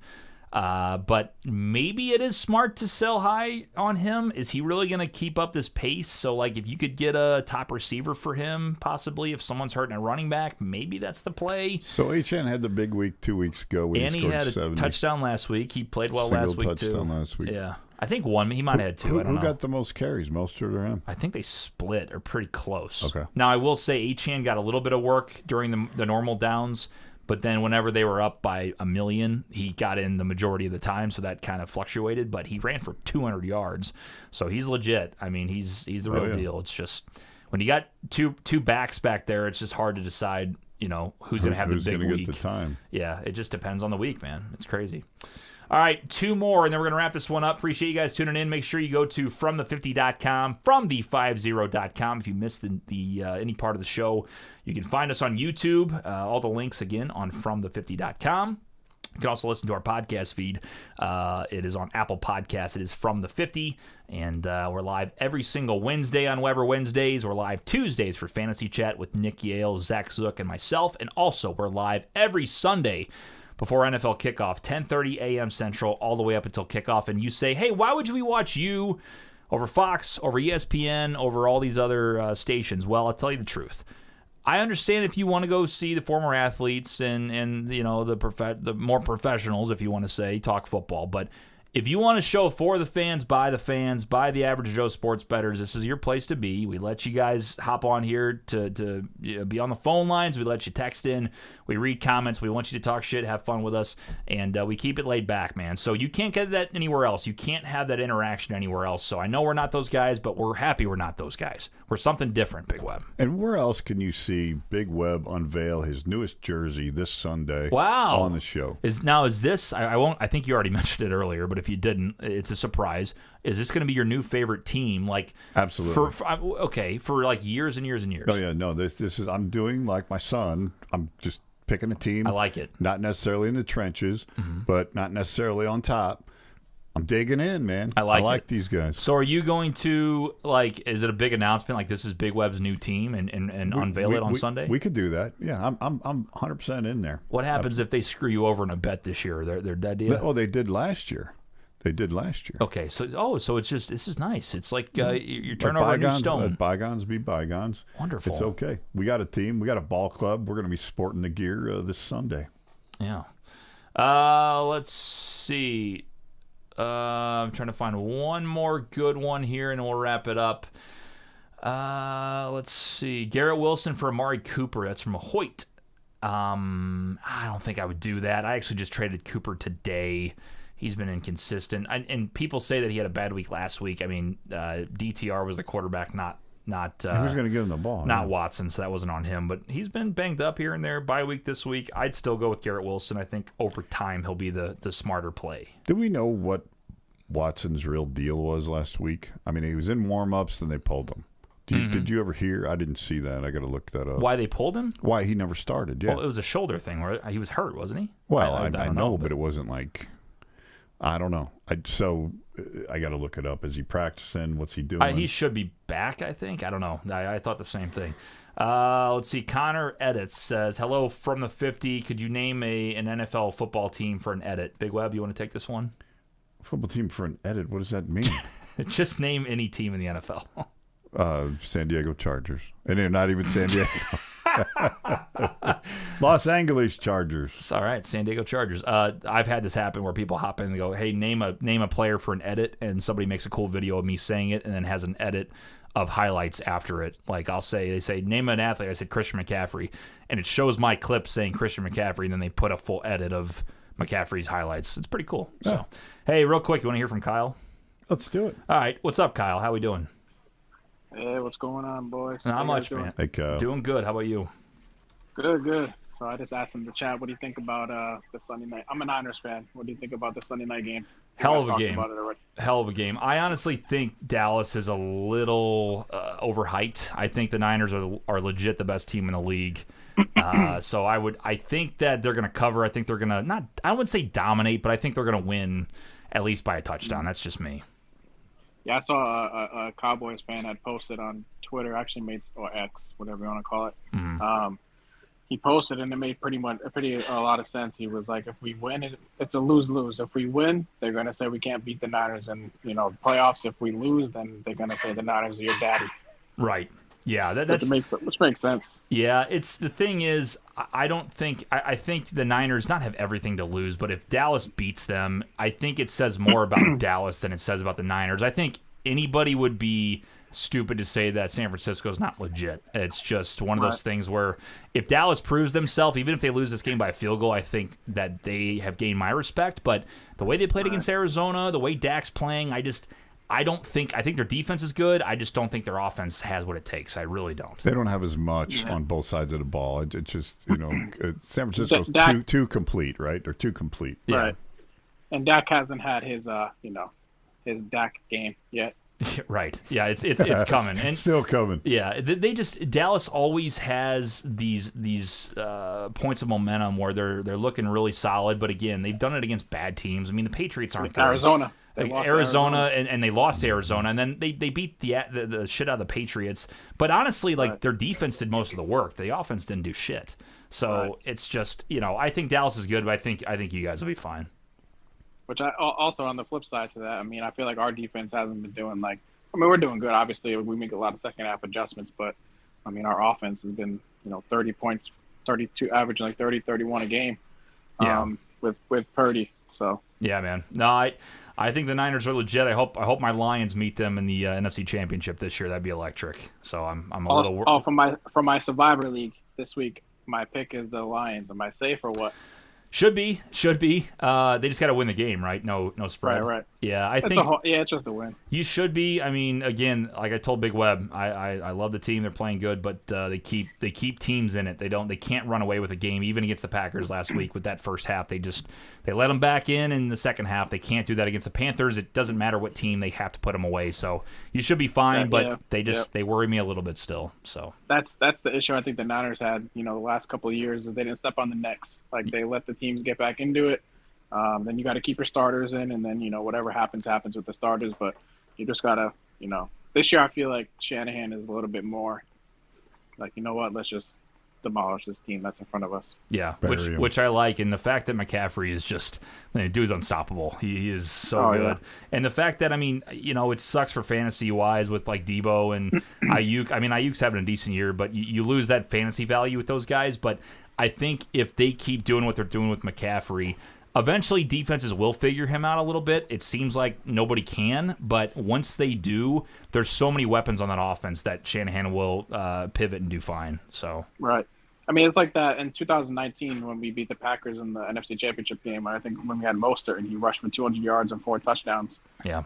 Speaker 1: But maybe it is smart to sell high on him. Is he really going to keep up this pace? So, like, if you could get a top receiver for him, possibly, if someone's hurting a running back, maybe that's the play.
Speaker 2: So, Achane had the big week 2 weeks ago when
Speaker 1: and
Speaker 2: he scored
Speaker 1: had
Speaker 2: 70.
Speaker 1: A touchdown last week. He played well last week, too.
Speaker 2: Touchdown last week.
Speaker 1: Yeah. I think one. He might have had 2. I don't know.
Speaker 2: Who got the most carries, Mostert or him?
Speaker 1: I think they split or pretty close.
Speaker 2: Okay.
Speaker 1: Now, I will say Achane got a little bit of work during the normal downs, but then whenever they were up by 1 million, he got in the majority of the time, so that kind of fluctuated. But he ran for 200 yards, so he's legit. I mean, he's the real deal. It's just when you got two backs back there, it's just hard to decide, who's going to have the big week.
Speaker 2: Get the time.
Speaker 1: Yeah, it just depends on the week, man. It's crazy. All right, 2 more, and then we're going to wrap this one up. Appreciate you guys tuning in. Make sure you go to fromthe50.com, fromthe50.com. If you missed the any part of the show, you can find us on YouTube. All the links, again, on fromthe50.com. You can also listen to our podcast feed. It is on Apple Podcasts. It is From the 50, and we're live every single Wednesday on Weber Wednesdays. We're live Tuesdays for Fantasy Chat with Nick Yale, Zach Zook, and myself, and also we're live every Sunday before NFL kickoff, 10:30 a.m. Central, all the way up until kickoff. And you say, hey, why would we watch you over Fox, over ESPN, over all these other stations? Well, I'll tell you the truth. I understand if you want to go see the former athletes and the more professionals, if you want to say, talk football. But if you want to show for the fans, by the average Joe sports bettors, this is your place to be. We let you guys hop on here to be on the phone lines. We let you text in. We read comments. We want you to talk shit, have fun with us, and we keep it laid back, man. So you can't get that anywhere else. You can't have that interaction anywhere else. So I know we're not those guys, but we're happy we're not those guys. We're something different, Big Web.
Speaker 2: And where else can you see Big Web unveil his newest jersey this Sunday?
Speaker 1: Wow.
Speaker 2: On the show.
Speaker 1: Is this? I won't. I think you already mentioned it earlier, but if you didn't, it's a surprise. Is this going to be your new favorite team? Like,
Speaker 2: absolutely.
Speaker 1: For like years and years and years.
Speaker 2: Oh yeah, no. This is I'm doing like my son. I'm just picking a team.
Speaker 1: I like it.
Speaker 2: Not necessarily in the trenches, but not necessarily on top. I'm digging in, man.
Speaker 1: I like it.
Speaker 2: these guys.
Speaker 1: So are you going to, like, is it a big announcement, like this is Big Web's new team and unveil it on Sunday?
Speaker 2: We could do that. Yeah, I'm 100% in there.
Speaker 1: What happens if they screw you over in a bet this year? They're dead to you?
Speaker 2: Oh, they did last year.
Speaker 1: Okay, so it's just, this is nice. It's like you're turning over a new stone.
Speaker 2: Let bygones be bygones.
Speaker 1: Wonderful.
Speaker 2: It's okay. We got a team. We got a ball club. We're going to be sporting the gear this Sunday.
Speaker 1: Yeah. Let's see. I'm trying to find one more good one here, and we'll wrap it up. Let's see. Garrett Wilson for Amari Cooper. That's from Hoyt. I don't think I would do that. I actually just traded Cooper today. He's been inconsistent. And people say that he had a bad week last week. I mean, DTR was the quarterback, not
Speaker 2: who's going to give him the ball?
Speaker 1: Not Watson, so that wasn't on him. But he's been banged up here and there. Bye week this week. I'd still go with Garrett Wilson. I think over time he'll be the smarter play.
Speaker 2: Do we know what Watson's real deal was last week? I mean, he was in warm-ups, then they pulled him. Did you ever hear? I didn't see that. I got to look that up.
Speaker 1: Why they pulled him?
Speaker 2: Why he never started, yeah.
Speaker 1: Well, it was a shoulder thing where he was hurt, wasn't he?
Speaker 2: Well, I know, but it wasn't like... I don't know. I got to look it up. Is he practicing? What's he doing?
Speaker 1: He should be back, I think. I don't know. I thought the same thing. Let's see. Connor Edits says, hello from the 50. Could you name an NFL football team for an edit? Big Web, you want to take this one?
Speaker 2: Football team for an edit? What does that mean?
Speaker 1: Just name any team in the NFL.
Speaker 2: San Diego Chargers. And they're not even San Diego. Los Angeles Chargers.
Speaker 1: It's all right, San Diego Chargers. I've had this happen where people hop in and go, "Hey, name a player for an edit," and somebody makes a cool video of me saying it, and then has an edit of highlights after it. Like they say, name an athlete. I said Christian McCaffrey, and it shows my clip saying Christian McCaffrey, and then they put a full edit of McCaffrey's highlights. It's pretty cool. Yeah. So, hey, real quick, you want to hear from Kyle?
Speaker 2: Let's do it.
Speaker 1: All right, what's up, Kyle? How we doing?
Speaker 5: Hey, what's going on, boys?
Speaker 1: Not much, man.
Speaker 2: Hey, Kyle.
Speaker 1: Doing good. How about you?
Speaker 5: Good. So I just asked him to chat. What do you think about the Sunday night? I'm a Niners fan. What do you think about the Sunday night game?
Speaker 1: Hell of a game. I honestly think Dallas is a little overhyped. I think the Niners are legit the best team in the league. So I think that they're going to cover. I think they're going to I wouldn't say dominate, but I think they're going to win at least by a touchdown. That's just me.
Speaker 5: Yeah, I saw a Cowboys fan had posted on Twitter, actually or X, whatever you want to call it.
Speaker 1: Mm-hmm.
Speaker 5: He posted, and it made a lot of sense. He was like, if we win, it's a lose-lose. If we win, they're going to say we can't beat the Niners. And, playoffs, if we lose, then they're going to say the Niners are your daddy.
Speaker 1: Right. Yeah,
Speaker 5: which makes sense.
Speaker 1: Yeah, it's the thing is, I think the Niners not have everything to lose, but if Dallas beats them, I think it says more about Dallas than it says about the Niners. I think anybody would be stupid to say that San Francisco's not legit. It's just one of those things where if Dallas proves themselves, even if they lose this game by a field goal, I think that they have gained my respect. But the way they played against Arizona, the way Dak's playing, I think their defense is good. I just don't think their offense has what it takes. I really don't.
Speaker 2: They don't have as much on both sides of the ball. It's just, San Francisco's too complete, right? They're too complete.
Speaker 1: Yeah.
Speaker 5: Right. And Dak hasn't had his Dak game yet.
Speaker 1: Right. Yeah, it's coming. And
Speaker 2: still coming.
Speaker 1: Yeah, Dallas always has these points of momentum where they're looking really solid, but again, they've done it against bad teams. I mean, the Patriots aren't good.
Speaker 5: Arizona.
Speaker 1: Arizona. And they lost to Arizona, and then they beat the shit out of the Patriots. But honestly, their defense did most of the work. The offense didn't do shit. So it's just, I think Dallas is good, but I think you guys will be fine.
Speaker 5: Which also on the flip side to that, I mean, I feel like our defense hasn't been doing we're doing good. Obviously, we make a lot of second half adjustments, but I mean, our offense has been 30 points, 32, averaging 30, 31 a game. With Purdy. So
Speaker 1: yeah, man. No, I think the Niners are legit. I hope my Lions meet them in the NFC Championship this year. That'd be electric. So I'm a little.
Speaker 5: From my Survivor League this week, my pick is the Lions. Am I safe or what?
Speaker 1: Should be. They just got to win the game, right? No spread.
Speaker 5: Right.
Speaker 1: Yeah,
Speaker 5: it's just a win.
Speaker 1: You should be. I mean, again, like I told Big Web, I love the team. They're playing good, but they keep teams in it. They can't run away with a game. Even against the Packers last week with that first half, they let them back in the second half. They can't do that against the Panthers. It doesn't matter what team, they have to put them away. So you should be fine, but they worry me a little bit still. So
Speaker 5: that's the issue I think the Niners had. The last couple of years is they didn't step on the necks. They let the teams get back into it. Then you got to keep your starters in, and then whatever happens with the starters. But you just gotta this year I feel like Shanahan is a little bit more like, you know what, let's just demolish this team that's in front of us.
Speaker 1: Yeah,
Speaker 2: Bury him.
Speaker 1: which I like, and the fact that McCaffrey is just, dude's unstoppable. He is so good,
Speaker 5: yeah.
Speaker 1: and the fact that it sucks for fantasy wise with like Debo and Ayuk. I mean, Ayuk's having a decent year, but you lose that fantasy value with those guys. But I think if they keep doing what they're doing with McCaffrey, eventually defenses will figure him out a little bit. It seems like nobody can, but once they do, there's so many weapons on that offense that Shanahan will pivot and do fine. So
Speaker 5: Right. I mean, it's like that in 2019 when we beat the Packers in the NFC Championship game. I think when we had Mostert and he rushed for 200 yards and 4 touchdowns.
Speaker 1: yeah,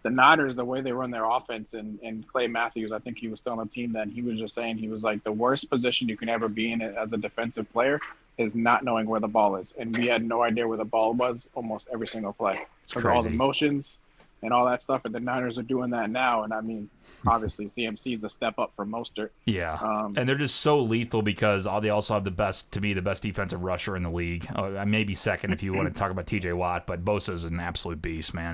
Speaker 5: The Niners, the way they run their offense, and Clay Matthews, I think he was still on the team then, he was just saying he was like, the worst position you can ever be in as a defensive player is not knowing where the ball is. And we had no idea where the ball was almost every single play. Because of all the
Speaker 1: crazy.
Speaker 5: motions and all that stuff. And the Niners are doing that now. And I mean, obviously, CMC is a step up from Mostert.
Speaker 1: yeah, and they're just so lethal because they also have the best defensive rusher in the league. Maybe second if you want to talk about T.J. Watt, but Bosa's an absolute beast, man.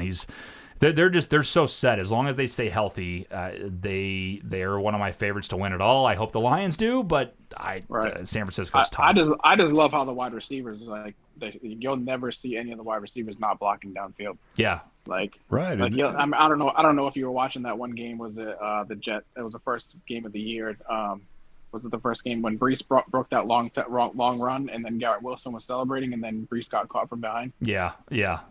Speaker 1: They're so set. As long as they stay healthy, they are one of my favorites to win it all. I hope the Lions do, but San Francisco's tough.
Speaker 5: I just love how the wide receivers, like, you'll never see any of the wide receivers not blocking downfield.
Speaker 1: Yeah,
Speaker 5: Like,
Speaker 2: Right.
Speaker 5: Like, I don't know if you were watching that one game. Was it the Jet? It was the first game of the year. Was it the first game when Brees broke that long run, and then Garrett Wilson was celebrating, and then Brees got caught from behind?
Speaker 1: yeah.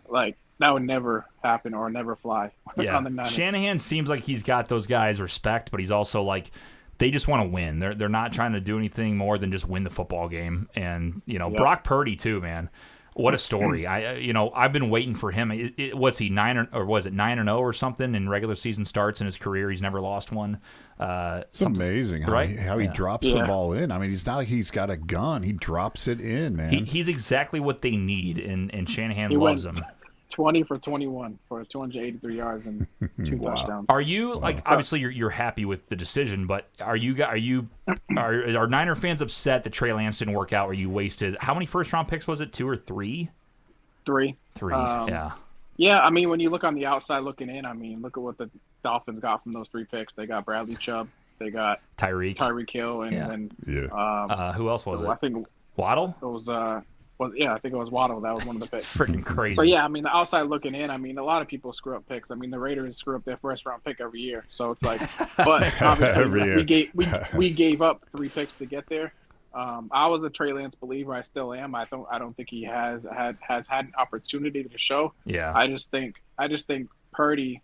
Speaker 5: Like, that would never happen or never fly
Speaker 1: Yeah,
Speaker 5: on the Niners.
Speaker 1: Shanahan seems like he's got those guys respect, but he's also like they just want to win. They're not trying to do anything more than just win the football game. And Brock Purdy too, man. What a story! I've been waiting for him. What's he 9-0 or something in regular season starts in his career? He's never lost one.
Speaker 2: It's amazing how,
Speaker 1: right?
Speaker 2: how he
Speaker 1: Yeah.
Speaker 2: drops the ball in. I mean, it's not like he's got a gun. He drops it in, man.
Speaker 1: He's exactly what they need, and Shanahan
Speaker 5: He
Speaker 1: loves
Speaker 5: went
Speaker 1: him.
Speaker 5: 20 for 21 for 283 yards and 2 touchdowns.
Speaker 1: Are you obviously you're happy with the decision, but are Niner fans upset that Trey Lance didn't work out? Or you wasted how many first round picks was it? 2 or 3?
Speaker 5: 3.
Speaker 1: 3. Yeah.
Speaker 5: Yeah, I mean, when you look on the outside looking in, I mean, look at what the Dolphins got from those 3 picks. They got Bradley Chubb, they got
Speaker 1: Tyreek
Speaker 5: Hill, and
Speaker 1: Yeah.
Speaker 5: then
Speaker 2: Yeah.
Speaker 1: who else was it?
Speaker 5: I think
Speaker 1: Waddle?
Speaker 5: it was I think it was Waddle. That was one of the picks.
Speaker 1: Freaking crazy.
Speaker 5: But yeah, I mean, the outside looking in, I mean, a lot of people screw up picks. I mean, the Raiders screw up their first round pick every year, so it's like, but obviously
Speaker 2: Every year.
Speaker 5: we gave up 3 picks to get there. I was a Trey Lance believer. I still am. I don't think he has had an opportunity to show.
Speaker 1: Yeah.
Speaker 5: I just think Purdy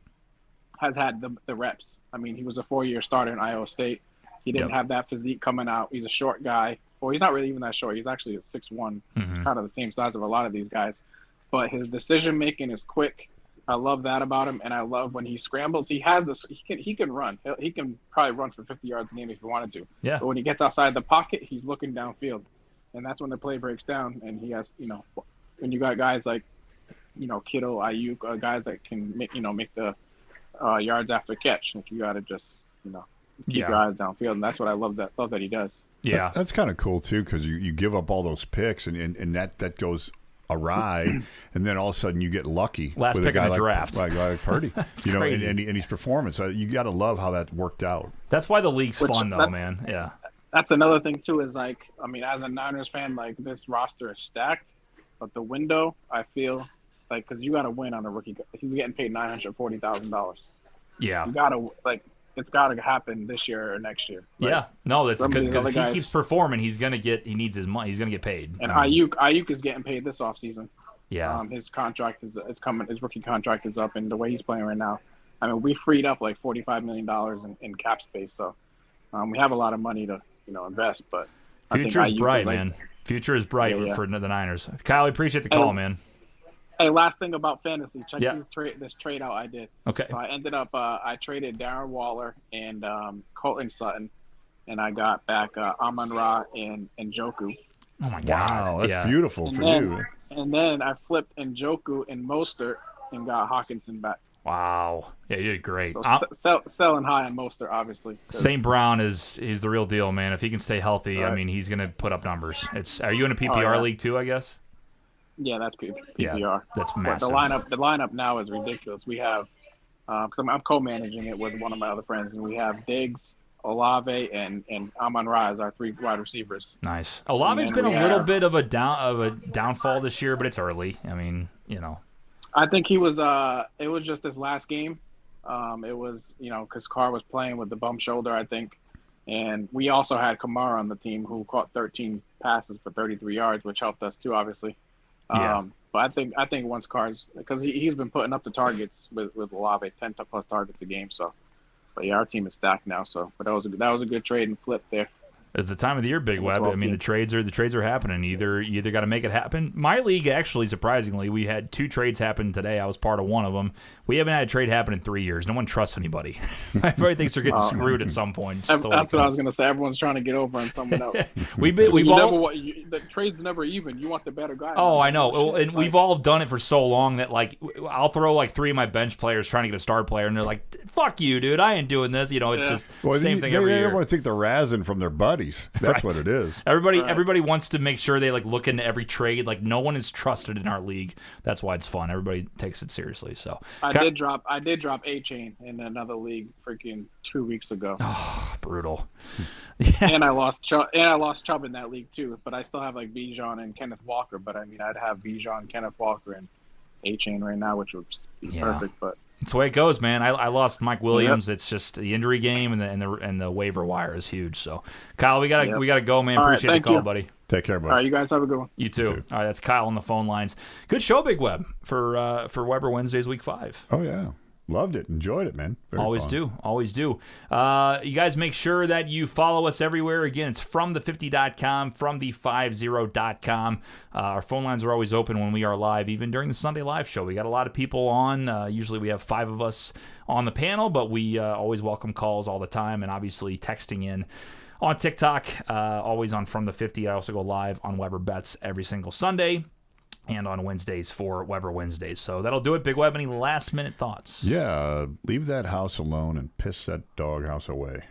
Speaker 5: has had the reps. I mean, he was a 4-year starter in Iowa State. He didn't
Speaker 1: Yep.
Speaker 5: have that physique coming out. He's a short guy. Well, he's not really even that short. He's actually a 6'1",
Speaker 1: Mhm.
Speaker 5: kind of the same size of a lot of these guys. But his decision making is quick. I love that about him, and I love when he scrambles. He has this. He can run. He can probably run for 50 yards a game if he wanted to.
Speaker 1: Yeah.
Speaker 5: But when he gets outside the pocket, he's looking downfield, and that's when the play breaks down. And he has, when you got guys like, Kittle, Ayuk, guys that can make the yards after catch. Like, you got to just, keep your eyes downfield, and that's what I love that he does.
Speaker 1: Yeah.
Speaker 2: That's kind of cool, too, because you give up all those picks, and that goes awry, and then all of a sudden you get lucky
Speaker 1: Last
Speaker 2: with
Speaker 1: pick
Speaker 2: a guy
Speaker 1: in the
Speaker 2: like,
Speaker 1: draft.
Speaker 2: like Purdy,
Speaker 1: crazy.
Speaker 2: and he's performing. So you got to love how that worked out.
Speaker 1: That's why the league's
Speaker 5: Which-
Speaker 1: fun, though,
Speaker 5: that's-
Speaker 1: man. Yeah.
Speaker 5: That's another thing too. Is like, I mean, as a Niners fan, like, this roster is stacked, but the window, I feel like, because you got to win on a rookie. He's getting paid $940,000.
Speaker 1: Yeah.
Speaker 5: You got to it's got to happen this year or next year. Like,
Speaker 1: Yeah. No, that's
Speaker 5: some of
Speaker 1: because
Speaker 5: these
Speaker 1: if
Speaker 5: other
Speaker 1: he
Speaker 5: guys-
Speaker 1: keeps performing, he needs his money. He's gonna get paid.
Speaker 5: And Ayuk is getting paid this offseason.
Speaker 1: Yeah.
Speaker 5: His contract is coming. His rookie contract is up, and the way he's playing right now, I mean, we freed up like $45 million in cap space. So we have a lot of money to invest. But I think
Speaker 1: Future is
Speaker 5: Ayuk
Speaker 1: bright,
Speaker 5: like-
Speaker 1: man. Future is bright
Speaker 5: Yeah.
Speaker 1: for the Niners. Kyle, I appreciate the call, man.
Speaker 5: Hey, last thing about fantasy. Check
Speaker 1: Yeah.
Speaker 5: this trade out I did.
Speaker 1: Okay.
Speaker 5: So I ended up I traded Darren Waller and Colton Sutton, and I got back Amon-Ra and Njoku.
Speaker 1: Oh my God.
Speaker 2: Wow, that's
Speaker 1: Yeah.
Speaker 2: beautiful
Speaker 5: And
Speaker 2: for
Speaker 5: then,
Speaker 2: you.
Speaker 5: and then I flipped Njoku and Mostert and got Hawkinson back.
Speaker 1: Wow. Yeah, you did great.
Speaker 5: So selling high on Mostert, obviously. 'cause-
Speaker 1: St. Brown he's the real deal, man. If he can stay healthy, I
Speaker 5: Right.
Speaker 1: mean, he's gonna put up numbers. Are you in a PPR
Speaker 5: yeah.
Speaker 1: league too? I guess.
Speaker 5: Yeah, that's PPR.
Speaker 1: Yeah, that's
Speaker 5: But
Speaker 1: massive.
Speaker 5: the lineup now is ridiculous. We have, because I'm co-managing it with one of my other friends, and we have Diggs, Olave, and Amon-Ra as our 3 wide receivers.
Speaker 1: Nice. Olave's
Speaker 5: And
Speaker 1: been
Speaker 5: we
Speaker 1: a little
Speaker 5: have-
Speaker 1: bit of a downfall this year, but it's early. I mean,
Speaker 5: I think he was. It was just this last game. It was because Carr was playing with the bum shoulder, I think, and we also had Kamara on the team who caught 13 passes for 33 yards, which helped us too, obviously.
Speaker 1: Yeah.
Speaker 5: But I think once Carr's, because he's been putting up the targets with Olave, 10 plus targets a game. So, but yeah, our team is stacked now. So, but that was a good trade and flip there.
Speaker 1: It's the time of the year, Big Web. I mean, the trades are happening. You either got to make it happen. My league, actually, surprisingly, we had 2 trades happen today. I was part of one of them. We haven't had a trade happen in 3 years. No one trusts anybody. Everybody thinks they're getting screwed at some point.
Speaker 5: That's what I was gonna say. Everyone's trying to get over on someone else.
Speaker 1: We've all.
Speaker 5: The trade's never even. You want the better guy.
Speaker 1: Oh, I know. And we've all done it for so long that, like, I'll throw like 3 of my bench players trying to get a star player, and they're like, "Fuck you, dude! I ain't doing this." It's just same thing every
Speaker 2: They
Speaker 1: year.
Speaker 2: want to take the razzing from their buddies. That's
Speaker 1: Right.
Speaker 2: what it is.
Speaker 1: Everybody wants to make sure they like look into every trade. Like, no one is trusted in our league. That's why it's fun. Everybody takes it seriously. So
Speaker 5: I did drop A-Chain in another league freaking 2 weeks ago.
Speaker 1: brutal.
Speaker 5: And I lost Chubb in that league too, but I still have like Bijan and Kenneth Walker. But I mean, I'd have Bijan, Kenneth Walker, and A-Chain right now, which would be perfect. But
Speaker 1: It's the way it goes, man. I lost Mike Williams. Yep. It's just the injury game and the waiver wire is huge. So, Kyle, we gotta go, man. Appreciate the call, buddy.
Speaker 2: Take care, buddy.
Speaker 5: All right, you guys have a good one.
Speaker 1: You too. All right, that's Kyle on the phone lines. Good show, Big Web, for Weber Wednesdays, week 5.
Speaker 2: Oh yeah. Loved it. Enjoyed it, man. Very
Speaker 1: Always
Speaker 2: fun.
Speaker 1: do. Always do. You guys make sure that you follow us everywhere. Again, it's fromthe50.com, fromthe50.com. Our phone lines are always open when we are live, even during the Sunday live show. We got a lot of people on. Usually we have 5 of us on the panel, but we always welcome calls all the time, and obviously texting in on TikTok, always on From the 50. I also go live on Weber Bets every single Sunday, and on Wednesdays for Weber Wednesdays. So that'll do it. Big Web, any last-minute thoughts?
Speaker 2: Yeah, leave that house alone and piss that doghouse away.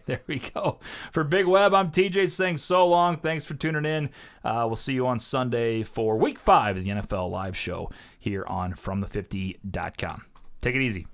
Speaker 1: There we go. For Big Web, I'm TJ saying so long. Thanks for tuning in. We'll see you on Sunday for Week 5 of the NFL Live Show here on FromThe50.com. Take it easy.